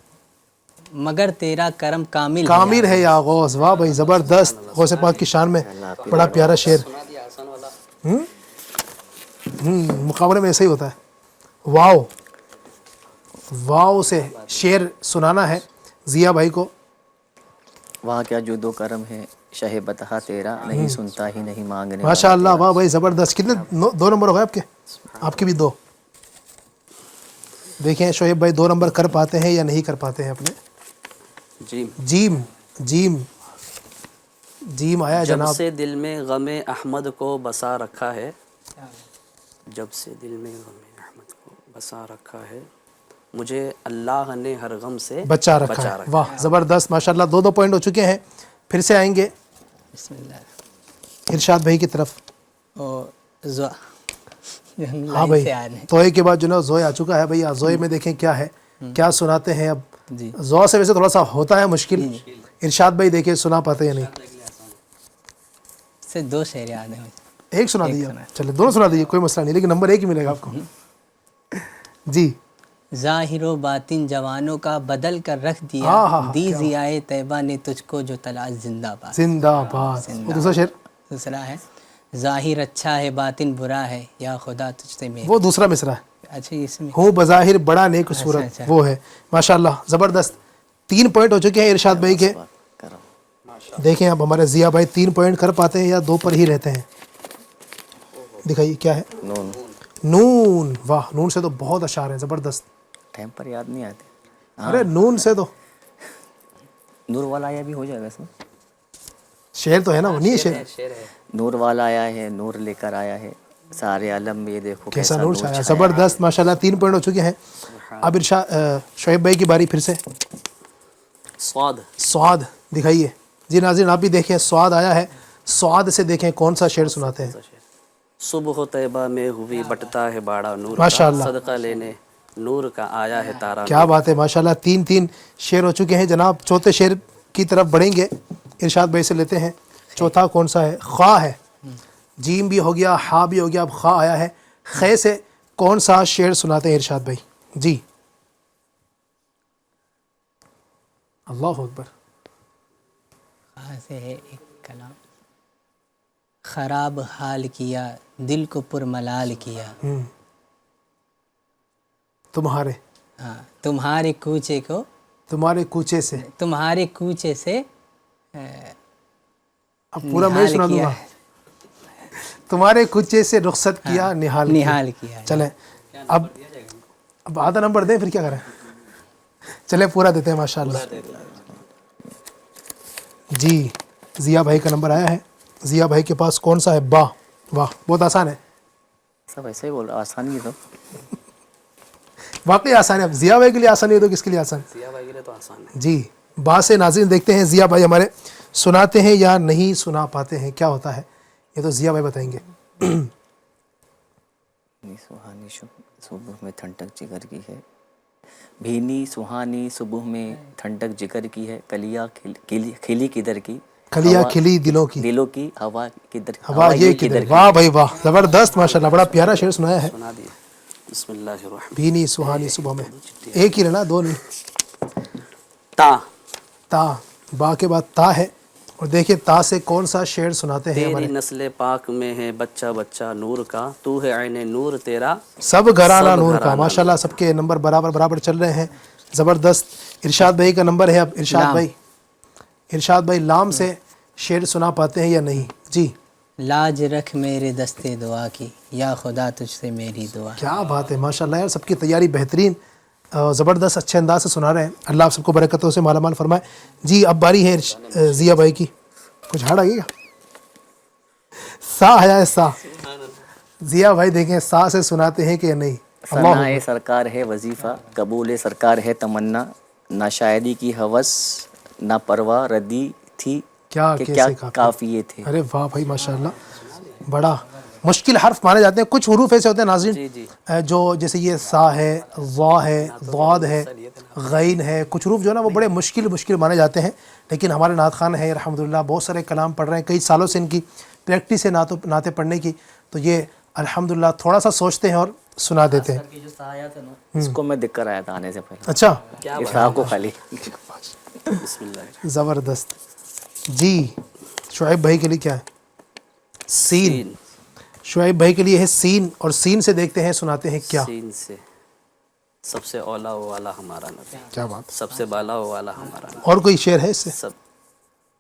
مگر تیرا کرم کامل کامل ہے یا غوث. واہ بھائی زبردست. غوث پاک کی شان میں بڑا پیارا شعر. مقابلے میں ایسا ہی ہوتا ہے. واو واو سے شعر سنانا ہے ضیا بھائی کو. وہاں کیا جود و کرم ہے شہ بتہا تیرا، نہیں سنتا ہی نہیں مانگنے ماشاء والا اللہ، واہ بھائی زبردست. کتنے 2 نمبر ہو گئے آپ کے؟ آپ کے بھی 2. دیکھیں شعیب بھائی 2 نمبر کر پاتے ہیں یا نہیں کر پاتے ہیں اپنے. جیم. جیم جیم جیم آیا جب جناب. سے دل میں غم احمد کو بسا رکھا ہے، جب سے دل میں غم احمد کو بسا رکھا ہے، مجھے اللہ نے ہر غم سے بچا رکھا ہے. واہ زبردست ماشاء اللہ. 2 پوائنٹ ہو چکے ہیں. پھر سے آئیں گے بسم اللہ. ارشاد بھائی کی طرف. ہاں بھائی توئے کے بعد جو نا زوئے آ چکا ہے. بھائی زوئے میں دیکھیں کیا ہے، کیا سناتے ہیں. اب جی زو سے ویسے تھوڑا سا ہوتا ہے مشکل. ارشاد بھائی دیکھیں سنا پاتے یا نہیں. سے 2 شعر یاد ہیں مجھے. ایک سنا دیجیے. چلے 2 سنا دیجیے، کوئی مسئلہ نہیں، لیکن نمبر 1 ہی ملے گا آپ کو. جی. ظاہر و باطن جوانوں کا بدل کر رکھ ہاں، دیا، ہاں، دی ضیائے طیبہ نے تجھ کو جو تلاش زندہ باد. زندہ باد. وہ دوسرا شعر دوسرا ہے ظاہر اچھا ہے باطن برا ہے، یا خدا تجھ سے میری. وہ دوسرا مصرع ہے. اچھا اس میں ہوں بظاہر بڑا نیک صورت، اچھا. وہ ہے. ماشاء اللہ زبردست. 3 پوائنٹ ہو چکے ہیں ارشاد بھائی کے. کرم. دیکھیں اب ہمارے ضیاء بھائی 3 پوائنٹ کر پاتے ہیں یا 2 پر ہی رہتے ہیں. دکھائیے کیا ہے. نون. نون. واہ نون سے تو بہت اشعار ہیں. زبردست. ٹائم پر یاد نہیں آتے. ارے نون سے تو نور والا آیا بھی ہو جائے گا اس میں. شعر تو ہے نا، وہ نہیں ہے شعر. شعر ہے. نور والا آیا ہے، نور لے کر آیا ہے، سارے عالم میں یہ دیکھو کیسا نور چھایا. زبردست ماشاء اللہ. 3 پوائنٹ ہو چکے ہیں. اب ارشاد شعیب بھائی کی باری پھر سے. سواد. سعاد دکھائیے. جی ناظرین آپ بھی دیکھیں سعاد آیا ہے. سعاد سے دیکھیں کون سا شعر سناتے ہیں. صبح طیبہ میں ہوئی بٹتا ہے باڑا نور ماشاء کا، اللہ. صدقہ لینے نور کا آیا ہے تارا. کیا بات ہے ماشاء اللہ. 3 شعر ہو چکے ہیں جناب. چوتھے شعر کی طرف بڑھیں گے. ارشاد بھائی سے لیتے ہیں. چوتھا کون سا ہے؟ خا ہے. جیم بھی ہو گیا، ہا بھی ہو گیا، اب خا آیا ہے. خے سے کون سا شعر سناتے ہیں ارشاد بھائی. جی. اللہ اکبر. کہاں سے ہے ایک کلام. خراب حال کیا دل کو پر ملال کیا، تمہارے ہاں تمہارے کوچے کو، تمہارے کوچے سے. تمہارے کوچے سے اب پورا میں سنا دوں گا. تمہارے کوچے سے رخصت کیا، نہال کیا. چلیں اب آدھا نمبر دیں پھر کیا کریں. چلیں پورا دیتے ہیں ماشاء اللہ. جی ضیاء بھائی کا نمبر آیا ہے. ضیاء بھائی کے پاس کون سا ہے؟ با. واہ بہت آسان ہے. سب ایسے ہی بول رہا. آسان ہی تو واقعی آسان ہے. اب ضیاء بھائی کے لیے آسان ہے تو کس کے لیے آسان؟ ضیاء بھائی کے لیے تو آسان ہے. جی با سے ناظرین دیکھتے ہیں ضیاء بھائی ہمارے سناتے ہیں یا نہیں سنا پاتے ہیں. کیا ہوتا ہے یہ تو ضیاء بھائی بتائیں گے. سہانی صبح میں ٹھنڈک جگر کی ہے، بھینی سہانی صبح میں ٹھنڈک جگر کی ہے، کلیاں کھلی کدھر کی، کلیاں کھلی دلوں کی، دلوں کی ہوا کدھر، ہوا یہ کدھر. واہ بھائی واہ زبردست ماشاء اللہ. بڑا پیارا شعر سنایا ہے. سنا دیے. بسم اللہ الرحمن. بھینی سہانی صبح میں. ایک ہی رہنا 2 نہیں. تا. تا. با کے بعد تا ہے. اور دیکھیں تا سے کون سا شعر سناتے ہیں تیری ہمارے. نسل پاک میں ہے بچہ بچہ نور کا، تو ہے عین نور تیرا سب گھرانہ نور کا. ماشاء اللہ سب کے نمبر برابر چل رہے ہیں. زبردست. ارشاد بھائی کا نمبر ہے. اب ارشاد بھائی لام سے شعر سنا پاتے ہیں یا نہیں. جی. لاج رکھ میرے دستے دعا کی، یا خدا تجھ سے میری دعا. کیا بات ہے ماشاء اللہ. یار سب کی تیاری بہترین، زبردست اچھے انداز سے سنا رہے ہیں. اللہ آپ سب کو برکتوں سے مالا مال فرمائے. جی اب باری ہے ضیاء بھائی کی. کچھ ہارڈ آئیے گا. سا ہے سا. ضیاء بھائی دیکھیں سا سے سناتے ہیں کہ نہیں. ثنائے سرکار ہے وظیفہ، قبول سرکار ہے تمنا، نہ شاعری کی ہوس نہ پرواہ ردی تھی کیا کہ کیا کافیے تھے. ارے واہ بھائی ماشاء اللہ. بڑا مشکل حرف مانے جاتے ہیں. کچھ حروف ایسے ہوتے ہیں ناظرین جو جیسے یہ سا ہے، وا ہے، ضاد ہے، غین ہے. کچھ حروف جو ہے نا وہ بڑے مشکل مانے جاتے ہیں. لیکن ہمارے نعت خان ہیں الحمدللہ بہت سارے کلام پڑھ رہے ہیں. کئی سالوں سے ان کی پریکٹس ہے نعتیں پڑھنے کی. تو یہ الحمدللہ تھوڑا سا سوچتے ہیں اور سنا دیتے ہیں. اس کو میں دیکھ کر آیا تھا آنے سے پہلے. اچھا اس صاحب کو خالی. بسم اللہ. زبردست. جی شعیب بھائی کے لیے کیا ہے؟ سین. شعیب بھائی کے لیے ہے سین. اور سین سے دیکھتے ہیں سناتے ہیں کیا. سین سے سب سے اولا والا ہمارا نبی، کیا بات. سب سے بالا والا ہمارا نبی. اور کوئی شعر ہے اس سے؟ سب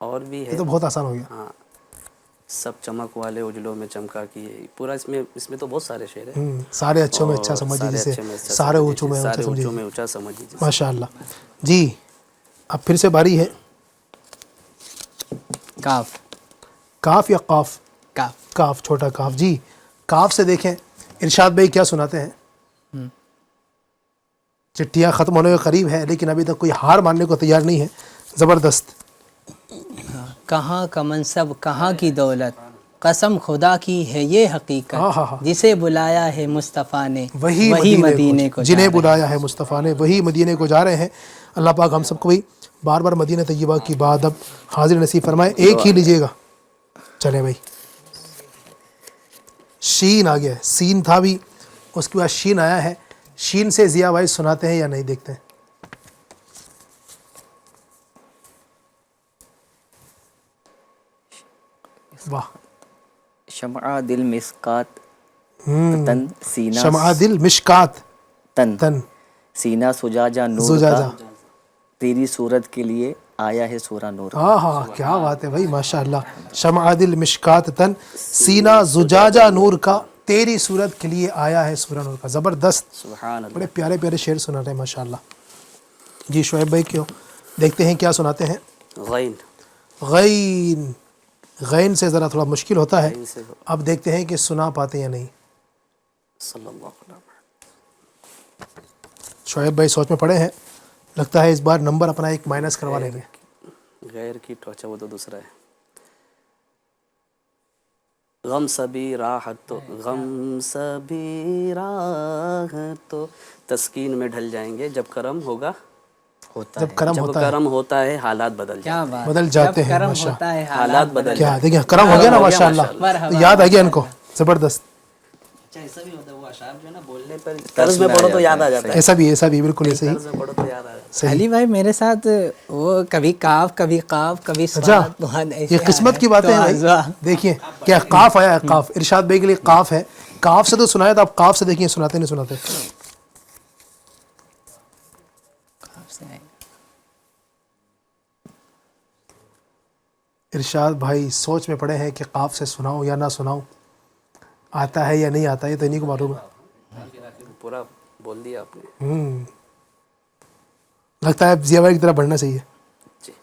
اور بھی یہ ہے. تو بہت آسان ہو گیا. ہاں سب چمک والے اجلوں میں چمکا کیے. پورا اس میں تو بہت سارے شعر ہیں. سارے اچھوں میں اچھا اور سمجھ سارے جیسے اچھے میں اچھا سارے سمجھ اونچوں میں لیجیے، اونچا سارے سمجھ اونچوں میں لیجیے. اونچا سمجھ لیجیے. ماشاء اللہ. جی اب پھر سے باری ہے. کاف. کاف یا قاف؟ کاف. کاف، چھوٹا کاف. جی کاف سے دیکھیں ارشاد بھائی کیا سناتے ہیں. چٹیاں ختم ہونے کے قریب ہے لیکن ابھی تک کوئی ہار ماننے کو تیار نہیں ہے. زبردست. کہاں کا منصب کہاں کی دولت، قسم خدا کی ہے یہ ہاں ہاں حقیقت، ہاں. جسے بلایا ہے مصطفیٰ نے وہی مدینے کو جنہیں جا رہے بلایا ہے مصطفیٰ نے وہی مدینے کو جا رہے ہیں. اللہ پاک ہم سب کو بھی بار بار مدینہ طیبہ کی بات اب حاضر نصیب فرمائے. ایک ہی لیجیے گا. چلے بھائی شین آ گیا ہے. سین تھا بھی اس کے بعد شین آیا ہے. شین سے ضیاء بھائی سناتے ہیں یا نہیں دیکھتے ہیں. واہ. شمع دل مسکات تن سینہ شمع دل مشکات تن سینہ سجاجہ نور زجاجہ. کا تیری صورت کے لیے آیا ہے سورہ نور کا. ہاں ہاں کیا بات ہے بھائی ماشاء اللہ. شمع دل مشکات تن سینہ زجاجہ نور کا تیری صورت کے لیے آیا ہے سورہ نور کا. زبردست. سبحان اللہ. بڑے پیارے پیارے شعر سنا رہے ہیں ماشاء اللہ. جی شعیب بھائی کیوں دیکھتے ہیں کیا سناتے ہیں. غین. غین. غین سے ذرا تھوڑا مشکل ہوتا ہے. غین سے اب دیکھتے ہیں کہ سنا پاتے یا نہیں. صلی اللہ علیہ وسلم. شعیب بھائی سوچ میں پڑے ہیں. لگتا ہے اس بار نمبر اپنا ایک مائنس کروا لیں گے. غیر کی ٹوچا وہ تو دوسرا ہے. غم سبھی راحت تو غم سبھی راحت تو تسکین میں ڈھل جائیں گے جب کرم ہوگا. ہوتا جب ہے کرم جب ہوتا ہے کرم ہوتا ہے حالات بدل کیا جاتے بات. بدل جاتے جب ہیں. کرم ماشاء ہوتا ہے حالات بدل کیا دیکھیں کرم ہو گیا نا ماشاء اللہ. مرحبا. تو یاد آ گیا ان کو. زبردست. اچھا ایسا بھی ہوتا ہے وہ اشعار جو ہے نا بولنے پر طرز میں پڑھو تو یاد آ جاتا ہے. ایسا بھی بالکل ایسے ہی. طرز میں پڑھو تو یاد آ جاتا ہے. صحیح. علی بھائی میرے ساتھ وہ کبھی کاف کبھی قاف کبھی اچھا صاد بہت ایسے یہ قسمت کی باتیں ہیں بھائی. دیکھیے کیا قاف آیا ہے. قاف ارشاد بھائی کے لیے قاف ہے. قاف سے تو سنایا تھا. اب قاف سے دیکھیے سناتے نہیں سناتے. ارشاد بھائی سوچ میں پڑے ہیں کہ قاف سے سناؤں یا نہ سناؤں. آتا ہے یا نہیں آتا یہ تو انہیں کو معلوم ہے. پورا بول دیا آپ نے. لگتا ہے ضیاء بھائی کی طرح بڑھنا چاہیے. جی.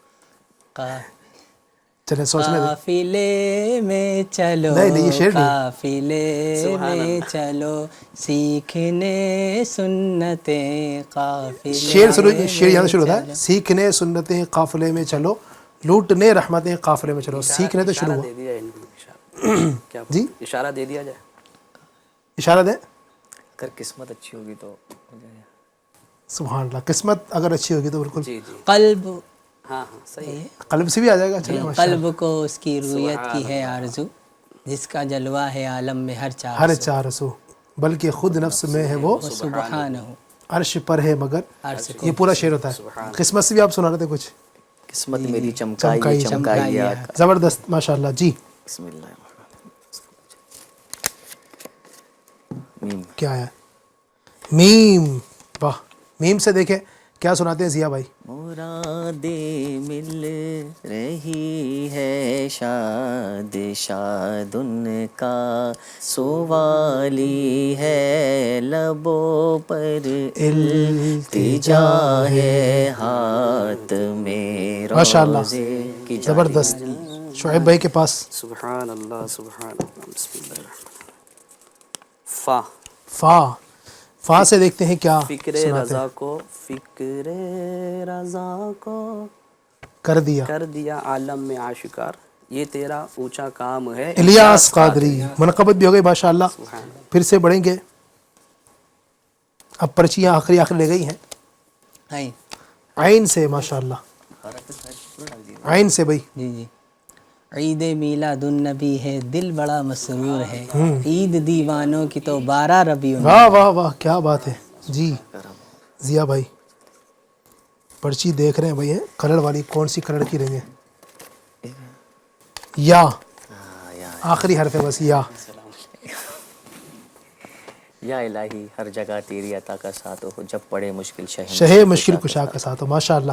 چلیں سوچنے دیں. قافلے میں چلو نہیں یہ شعر نہیں. قافلے میں چلو سیکھنے سنتیں قافلے شعر سنو. شعر یہاں سے شروع ہوتا ہے. سیکھنے سنتیں قافلے میں چلو لوٹنے رحمتیں قافلے میں چلو. سیکھنے تو شروع اشارہ ہوا. دے دیا ان کو. اشارہ کیا جی اشارہ دے دیا جائے. اشارہ دیں. اگر قسمت اچھی ہوگی تو ہو جائے. سبحان اللہ. قسمت اگر اچھی ہوگی تو بالکل جی جی قلب ہاں ہاں صحیح ہے. قلب سے بھی آ جائے گا. چلیں ماشاء اللہ. قلب کو اس کی رویت کی ہے آرزو جس کا جلوہ ہے عالم میں ہر چار ہر چار سو بلکہ خود نفس میں ہے وہ سبحانہ ہو. عرش پر ہے مگر. عرش یہ پورا شعر ہوتا ہے. قسمت سے بھی آپ سنا رہے تھے کچھ. قسمت میری چمکائی چمکائی آقا. زبردست ماشاء اللہ. جی بسم اللہ الرحمن الرحیم. کیا ہے میم. واہ. میم سے دیکھیں کیا سناتے ہیں ضیاء بھائی. مرادیں مل رہی ہے شاد شاد ان کا سوالی ہے لبوں پر التجا ہے ہاتھ میں ماشاء اللہ. روزے کی جاری. زبردست. شعیب بھائی کے پاس سبحان اللہ سبحان اللہ. بسم اللہ الرحمن الرحیم. فا. فا. فا سے دیکھتے ہیں کیا فکر سناتے رضا ہیں. کو فکر رضا کو کر دیا کر دیا عالم میں آشکار یہ تیرا اونچا کام ہے. الیاس قادری. منقبت بھی ہو گئی ماشاء اللہ. سبحان اللہ. پھر سے بڑھیں گے. اب پرچیاں آخری لے گئی ہیں. ہیں. عین سے ماشاء اللہ. عین سے بھائی. جی جی. عید میلاد النبی ہے دل بڑا مسرور ہے عید دیوانوں کی تو 12 ربیع الاول. واہ واہ واہ کیا بات ہے. جی ضیاء بھائی پرچی دیکھ رہے ہیں بھائی. کلر والی کون سی کلر کی رہیں گے. یا آخری حرف ہے بس. یا یا الہی ہر جگہ تیری عطا کا ساتھ ہو جب پڑے مشکل شہ مشکل کشا کا ساتھ ہو. ماشاء اللہ.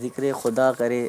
ذکر خدا کرے،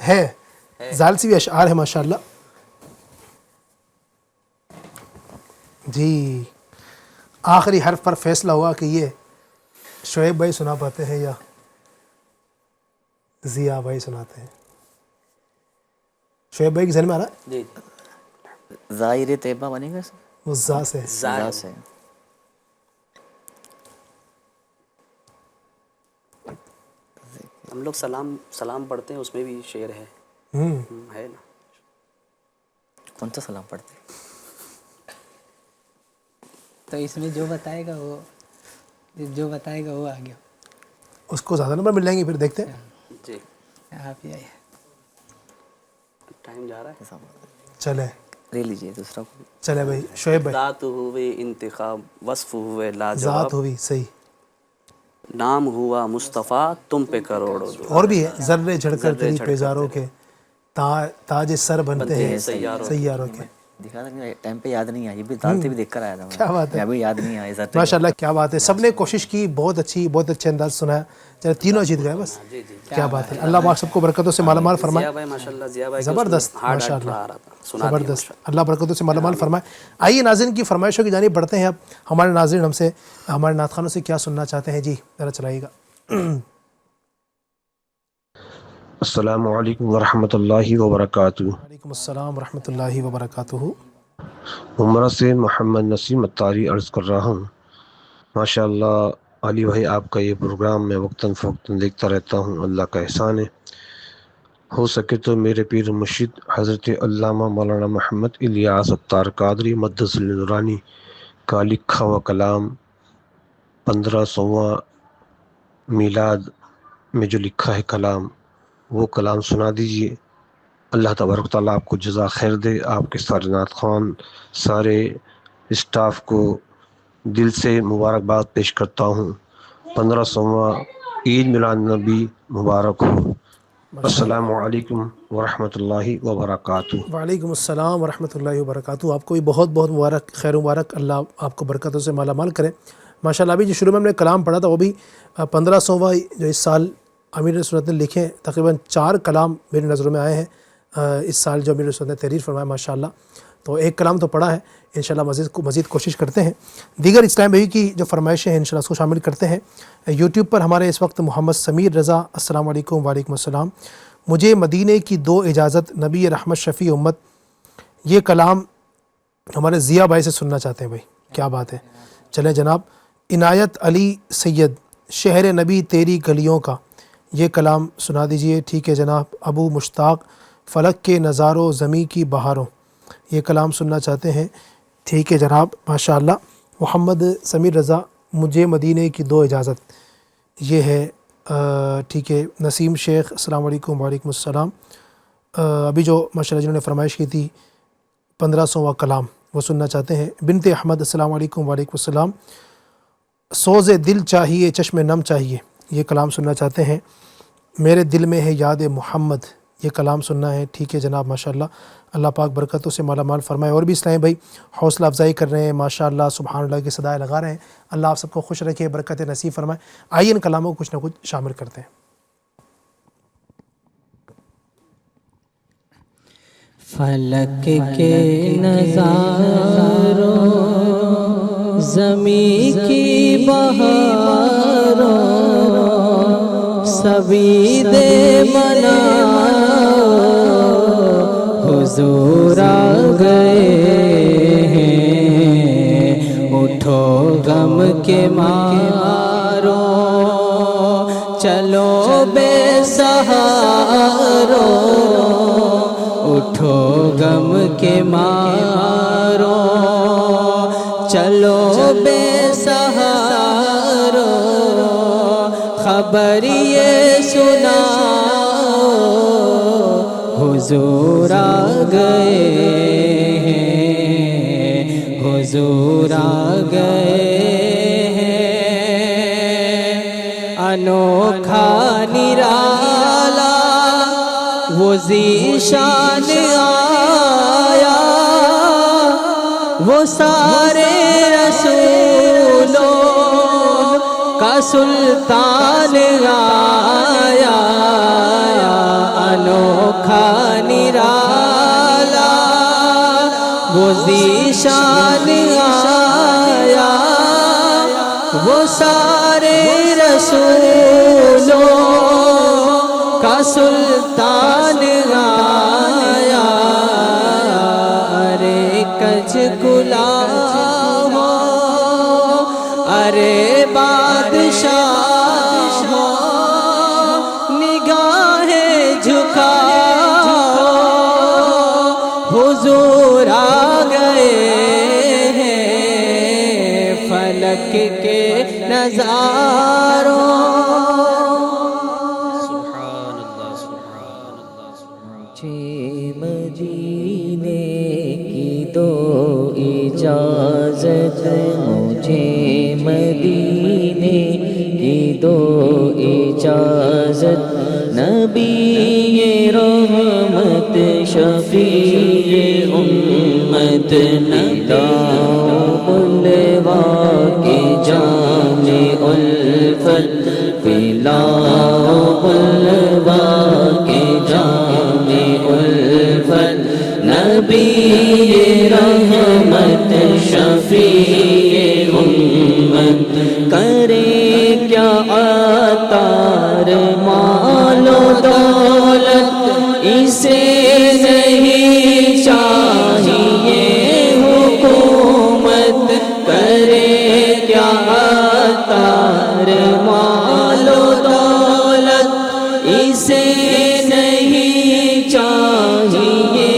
ہے، زال سے بھی اشعار ہے ماشاءاللہ جی۔ آخری حرف پر فیصلہ ہوا کہ یہ شعیب بھائی سنا پاتے ہیں یا ضیاء بھائی سناتے ہیں۔ شعیب بھائی کی ذہن میں آ رہا ہے؟ جی ظاہر طیبہ بنے گا، وہ زا سے زا سے۔ ہم لوگ سلام پڑھتے ہیں، اس میں بھی شعر ہے ہے نا؟ کون سا سلام پڑھتے ہیں؟ تو اس میں جو بتائے گا وہ آ گیا۔ اس کو زیادہ نمبر مل جائیں گے، پھر دیکھتے ہیں۔ جی آپ ہی آئیے۔ ٹائم جا رہا ہے۔ چلے لے لیجیے دوسرا کو۔ چلے بھائی شعیب بھائی، ذات ہوئے انتخاب، وصف ہوئے ذات لاجواب، ہوئی صحیح، نام ہوا مصطفیٰ تم پہ کروڑوں دو، اور بھی ہے، ذرے جھڑ کر تیری پیزاروں کے تاج سر بنتے ہیں سیاروں کے۔ دکھا تھا ٹائم پہ یاد نہیں آئی، بھی دال سے بھی دیکھ کر آیا تھا میں۔ کیا بات ہے، ابھی یاد نہیں آئی سر۔ ماشاءاللہ کیا بات ہے، سب نے کوشش کی، بہت اچھے انداز سنایا، چلے تینوں جیت گئے بس۔ کیا بات ہے، اللہ پاک سب کو برکتوں سے مالا مال فرمائے۔ ضیاء بھائی ماشاءاللہ، ضیاء بھائی زبردست ماشاء ماشاءاللہ، آ رہا تھا، سنا دیا زبردست، اللہ برکتوں سے مالا مال فرمائے۔ آئیے ناظرین کی فرمائشوں کی جانب بڑھتے ہیں۔ اب ہمارے ناظرین ہم سے، ہمارے نعت خوانوں سے کیا سننا چاہتے ہیں؟ جی ذرا چلائیے گا۔ السلام علیکم ورحمۃ اللہ وبرکاتہ۔ وعلیکم السلام ورحمۃ اللہ وبرکاتہ۔ عمرہ سے محمد نسیم اتاری عرض کر رہا ہوں۔ ماشاءاللہ علی بھائی، آپ کا یہ پروگرام میں وقتاً فوقتاً دیکھتا رہتا ہوں، اللہ کا احسان ہے۔ ہو سکے تو میرے پیر مرشد حضرت علامہ مولانا محمد الیاس اتار قادری مدث نورانی کا لکھا ہوا کلام 1500واں میلاد میں جو لکھا ہے کلام، وہ کلام سنا دیجیے۔ اللہ تبارک تعالیٰ آپ کو جزا خیر دے۔ آپ کے سارے نعت خوان، سارے اسٹاف کو دل سے مبارکباد پیش کرتا ہوں۔ 1500واں عید میلاد نبی مبارک ہو۔ السلام علیکم ورحمۃ اللہ وبرکاتہ۔ وعلیکم السلام ورحمۃ اللہ وبرکاتہ۔ آپ کو بھی بہت بہت مبارک، خیر مبارک، اللہ آپ کو برکتوں سے مالا مال کرے۔ ماشاءاللہ ابھی جو شروع میں ہم نے کلام پڑھا تھا، وہ بھی 1500واں جو اس سال امیر سنت نے لکھے ہیں۔ تقریباً 4 کلام میری نظروں میں آئے ہیں اس سال جو امیر سنت نے تحریر فرمایا ماشاءاللہ۔ تو ایک کلام تو پڑھا ہے، انشاءاللہ مزید کوشش کرتے ہیں۔ دیگر اسلام بھائی کی جو فرمائشیں ہیں انشاءاللہ اس کو شامل کرتے ہیں۔ یوٹیوب پر ہمارے اس وقت محمد سمیر رضا، السلام علیکم۔ وعلیکم السلام۔ مجھے مدینے کی 2 اجازت، نبی رحمت شفیع امت، یہ کلام ہمارے ضیاء بھائی سے سننا چاہتے ہیں۔ بھائی کیا بات ہے، چلیں جناب۔ عنایت علی سید، شہر نبی تیری گلیوں کا، یہ کلام سنا دیجئے۔ ٹھیک ہے جناب۔ ابو مشتاق، فلک کے نظاروں زمیں کی بہاروں، یہ کلام سننا چاہتے ہیں۔ ٹھیک ہے جناب، ماشاءاللہ۔ محمد سمیر رضا، مجھے مدینے کی 2 اجازت، یہ ہے۔ ٹھیک ہے۔ نسیم شیخ، السلام علیکم۔ وعلیکم السلام۔ ابھی جو ماشاءاللہ جنہوں نے فرمائش کی تھی 1500واں کلام، وہ سننا چاہتے ہیں۔ بنت احمد السلام علیکم۔ وعلیکم السلام۔ سوز دل چاہیے چشم نم چاہیے، یہ کلام سننا چاہتے ہیں۔ میرے دل میں ہے یاد محمد، یہ کلام سننا ہے۔ ٹھیک ہے جناب، ماشاءاللہ، اللہ پاک برکتوں سے مالا مال فرمائے۔ اور بھی اسلام بھائی حوصلہ افزائی کر رہے ہیں، ماشاءاللہ سبحان اللہ کی صدائیں لگا رہے ہیں۔ اللہ آپ سب کو خوش رکھے، برکت نصیب فرمائے۔ آئیے ان کلاموں کو کچھ نہ کچھ شامل کرتے ہیں۔ فلک کے نظاروں، زمین کی بہاروں، سبھی دے منا حضور آ گئے ہیں، اٹھو غم کے مارو، چلو بے سہارو، اٹھو غم کے مارو، چلو بے سہارو، خبر یہ سناؤ حضور آ گئے ہیں، حضور آ گئے ہیں، انوکھا نرالا وہ ذیشان آیا، وہ سارے رسولوں کا سلطان آیا، انوکھا نرالا وہ ذیشان آیا، وہ سارے رسولوں کا سلطان آیا، ارے کچھ کلا ہو، ارے بادشاہ ہو، نگاہیں جھکاؤ، حضور آ گئے ہیں، فلک کے نظاروں۔ مجھے مدینے کی دو اجازت، مجھے مدینے کی دو اجازت، نبی رحمت شفیع امت، نداؤ بلوا کے جام الفت، پلاؤ بلوا کے جام الفت، نبی رحمت شفیع امت، کرے کیا عطار مال و دولت، اسے نہیں چاہیے حکومت، کرے کیا عطار مال و دولت، اسے نہیں چاہیے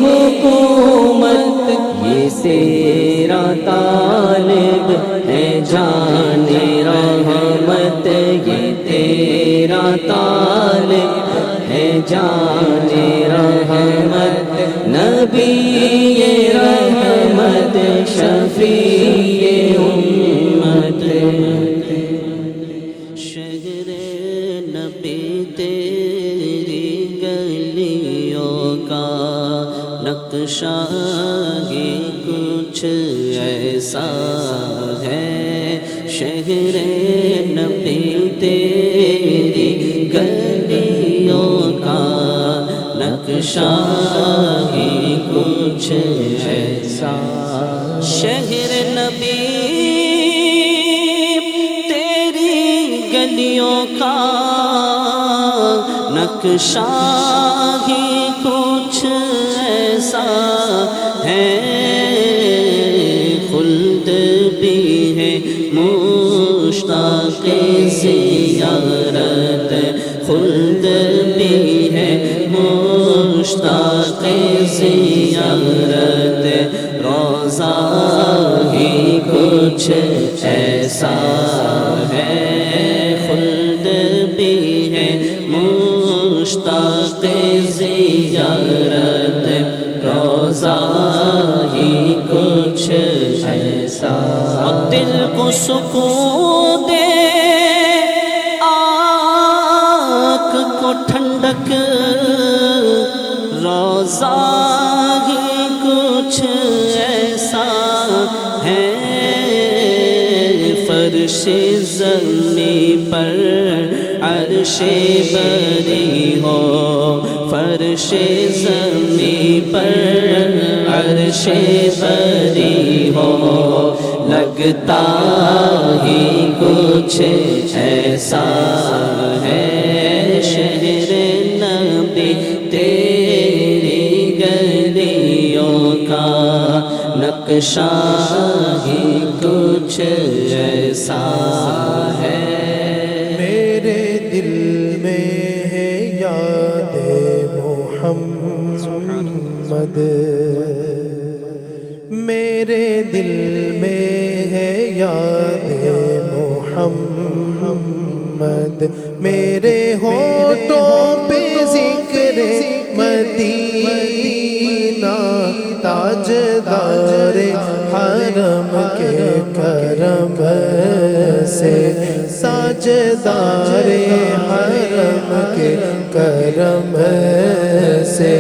حکومت، یہ تیرا طالب ہے جان رحمت، یہ تیرا طالب ہے جان رحمت، نبی رحمت شفیع امت، شہر نبی تیری گلیوں کا نقشہ ہی کچھ ایسا ہے، شہر نبی تیری گلیوں کا نقشہ ہی کچھ ایسا، شہر نبی تیری گلیوں کا نقشہ ہی کچھ ایسا ہے، خلد بھی ہے مشتاق زیارت، خلد بھی ہے مشتاق زیارت، روضہ ہی کچھ ایسا ہے، خلد بھی ہے مشتاق زیارت، روضہ ہی دل کو سکون دے، آنکھ کو ٹھنڈک، روضہ ہی کچھ ایسا ہے، فرش زمیں پر عرش بری ہو، فرش زمیں پر عرش بری ہو، لگتا ہی کچھ ایسا ہے، شہر نبی تیری گلیوں کا نقشہ ہی کچھ ایسا ہے۔ میرے دل میں ہے یاد محمد، میرے دل میں ہے یاد محمد، میرے ہونٹوں پہ ذکر مدینہ، تاجدار حرم کے کرم سے، تاجدار حرم کے کرم سے،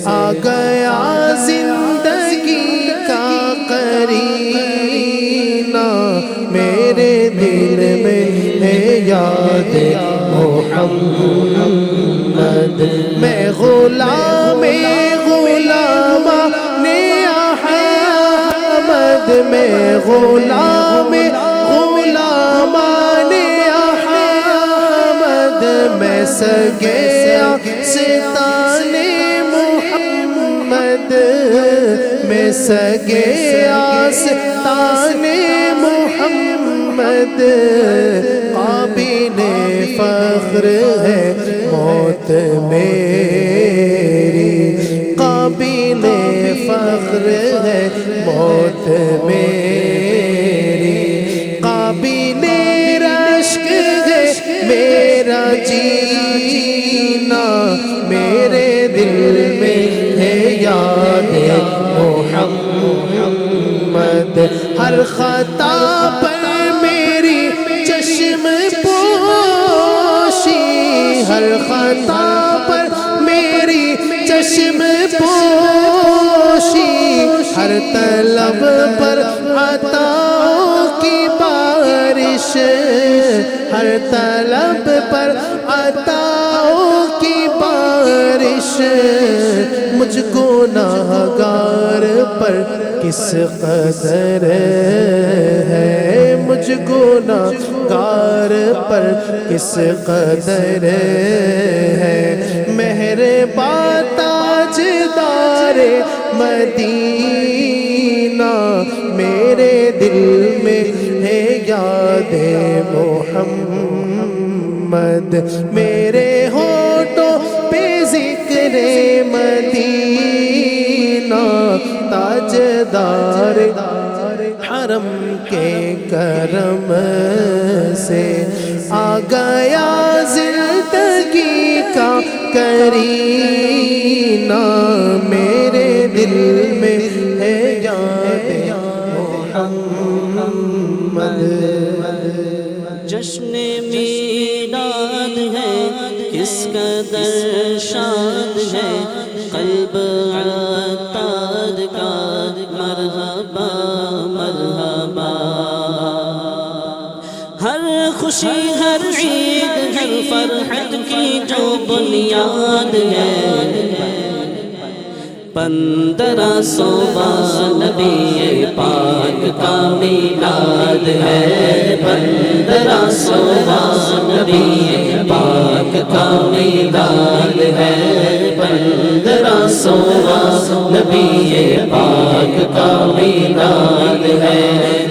آ گیا زندگی کا قرینہ، میرے دل میں ہے یاد محمد، میں غلام احمد، میں غلام احمد، میں سگے آستان محمد، میں سگے آستان محمد، قابل فخر ہے موت میری، قابل فخر ہے موت میری، قابل رشک ہے میرا جینا، میرے دل میں ہے یاد محمد، ہر خطا پر میری چشم پوشی، ہر خطا پر میری چشم پوشی، ہر طلب پر عطاؤں کی بارش، ہر طلب پر عطاؤں کی بارش، مجھ گناہگار پر کس قدر ہے، مجھ گناہگار پر کس قدر ہے، مہربان تاجدار مدینہ، میرے دل میں ہے یاد محمد، میرے ہونٹوں پہ ذکر مدینہ، تاجدار حرم کے کرم سے، آ گیا زندگی کا کرینہ، میرے دل میں ہے یاد محمد۔ جشن میلاد ہے کس قدر شاد ہے، قلب عطار کا مرحبا مرحبا، ہر خوشی ہر عید ہر فرحت کی جو بنیاد ہے، 1500 نبی پاک کا میلاد ہے، 1500 نبی پاک کا میلاد ہے، 1500 نبی پاک کا میلاد ہے،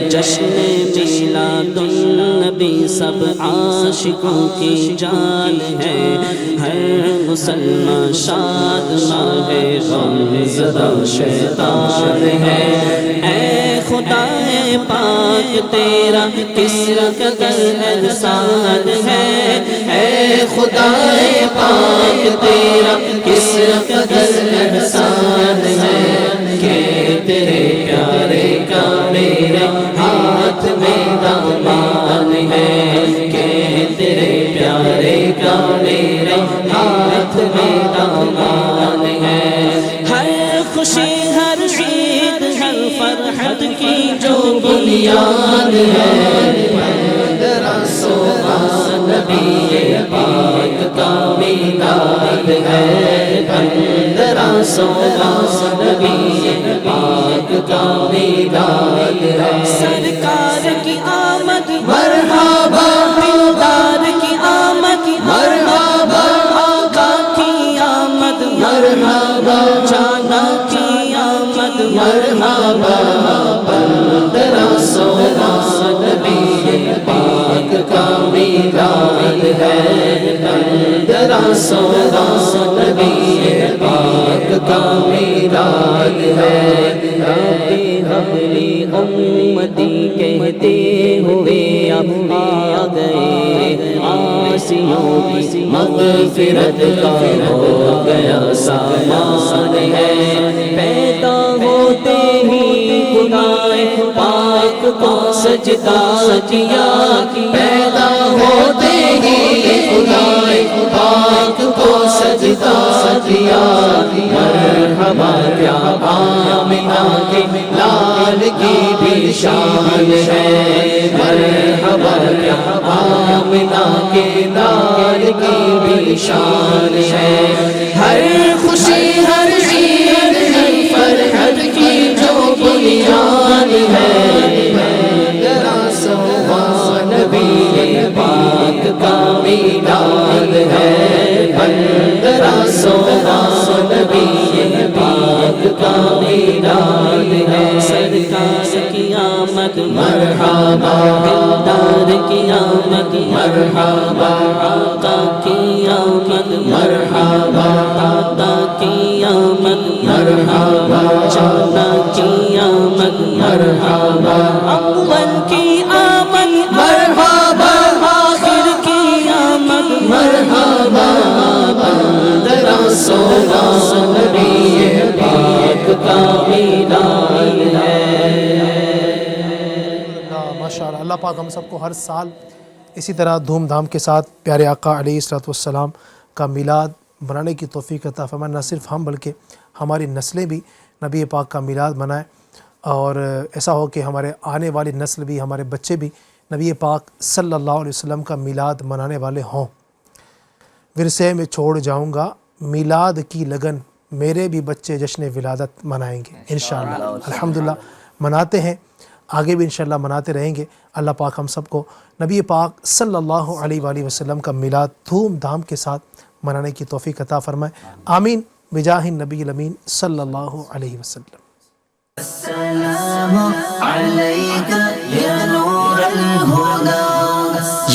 جشن میلاد النبی سب عاشقوں کی جان ہے، ہر مسلمان شاد ماہ غم زدہ شیطان ہے، اے خدا پاک تیرا کس قدر احسان ہے، اے خدا پاک تیرا کس قدر احسان ہے، کہ تیرے پیارے کا میرے ہاتھ ہے کہ تیرے پیارے کا میرے ہاتھ میں دامان ہے. ہر خوشی ہر عید ہر فرحت کی جو بنیاد ہے، نبی پاک کا میلاد ہے. 1500 نبی پاک کا میلاد ہے. سرکار کی آمد مرحبا، دلدار کی آمد مرحبا، آقا کی آمد مرحبا، جانا کی آمد مرحبا. 1500 نبی پاک کا میلاد ہے. 1500 نبی پاک کا میلاد ہے. حبلی امتی کہتے ہوئے اب آ گئے، عاصیوں کی مغفرت کا ہو گیا سامان ہے. پیدا ہوتے ہی خدائے پاک کو سجدہ کیا، پیدا ہوتے ہی خدائے پاک کو سجدہ کیا. مرحبا کیا آمنہ کے لال کی بھی شان ہے، مرحبا کیا آمنہ کے لال کی بھی شان ہے. ہر خوشی ہر عید ہر فرحت کی جو بنیاد ہے، 1500 نبی پاک کا میلاد ہے. 1500 نبی پاک کا میلاد ہے. سرکار کی آمد مرحبا، دلدار کی آمد مرحبا، آقا کی آمد مرحبا، دادا کی آمد مرحبا، جانا کی آمد مرحبا. اول کی آمد مرحبا، آخر کی آمد مرحبا. 1500 نبی پاک کا میلاد ہے. ماشاء اللہ. اللہ پاک ہم سب کو ہر سال اسی طرح دھوم دھام کے ساتھ پیارے آقا علیہ الصلوۃ والسلام کا میلاد منانے کی توفیق عطا فرمائے. نہ صرف ہم بلکہ ہماری نسلیں بھی نبی پاک کا میلاد منائیں، اور ایسا ہو کہ ہمارے آنے والی نسل بھی، ہمارے بچے بھی نبی پاک صلی اللہ علیہ وسلم کا میلاد منانے والے ہوں. ورثے میں چھوڑ جاؤں گا میلاد کی لگن، میرے بھی بچے جشن ولادت منائیں گے انشاءاللہ. الحمدللہ مناتے ہیں، آگے بھی انشاءاللہ مناتے رہیں گے. اللہ پاک ہم سب کو نبی پاک صلی اللہ علیہ وآلہ وسلم کا میلاد دھوم دھام کے ساتھ منانے کی توفیق عطا فرمائے. آمین بجاہ النبی الامین صلی اللہ علیہ وسلم. السلام عليك يا نور الهدى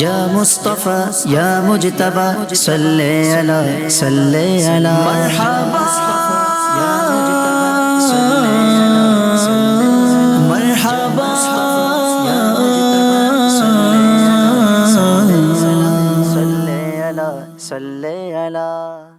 يا مصطفى يا مجتبى صلي على مرحبا مرحبا صلي على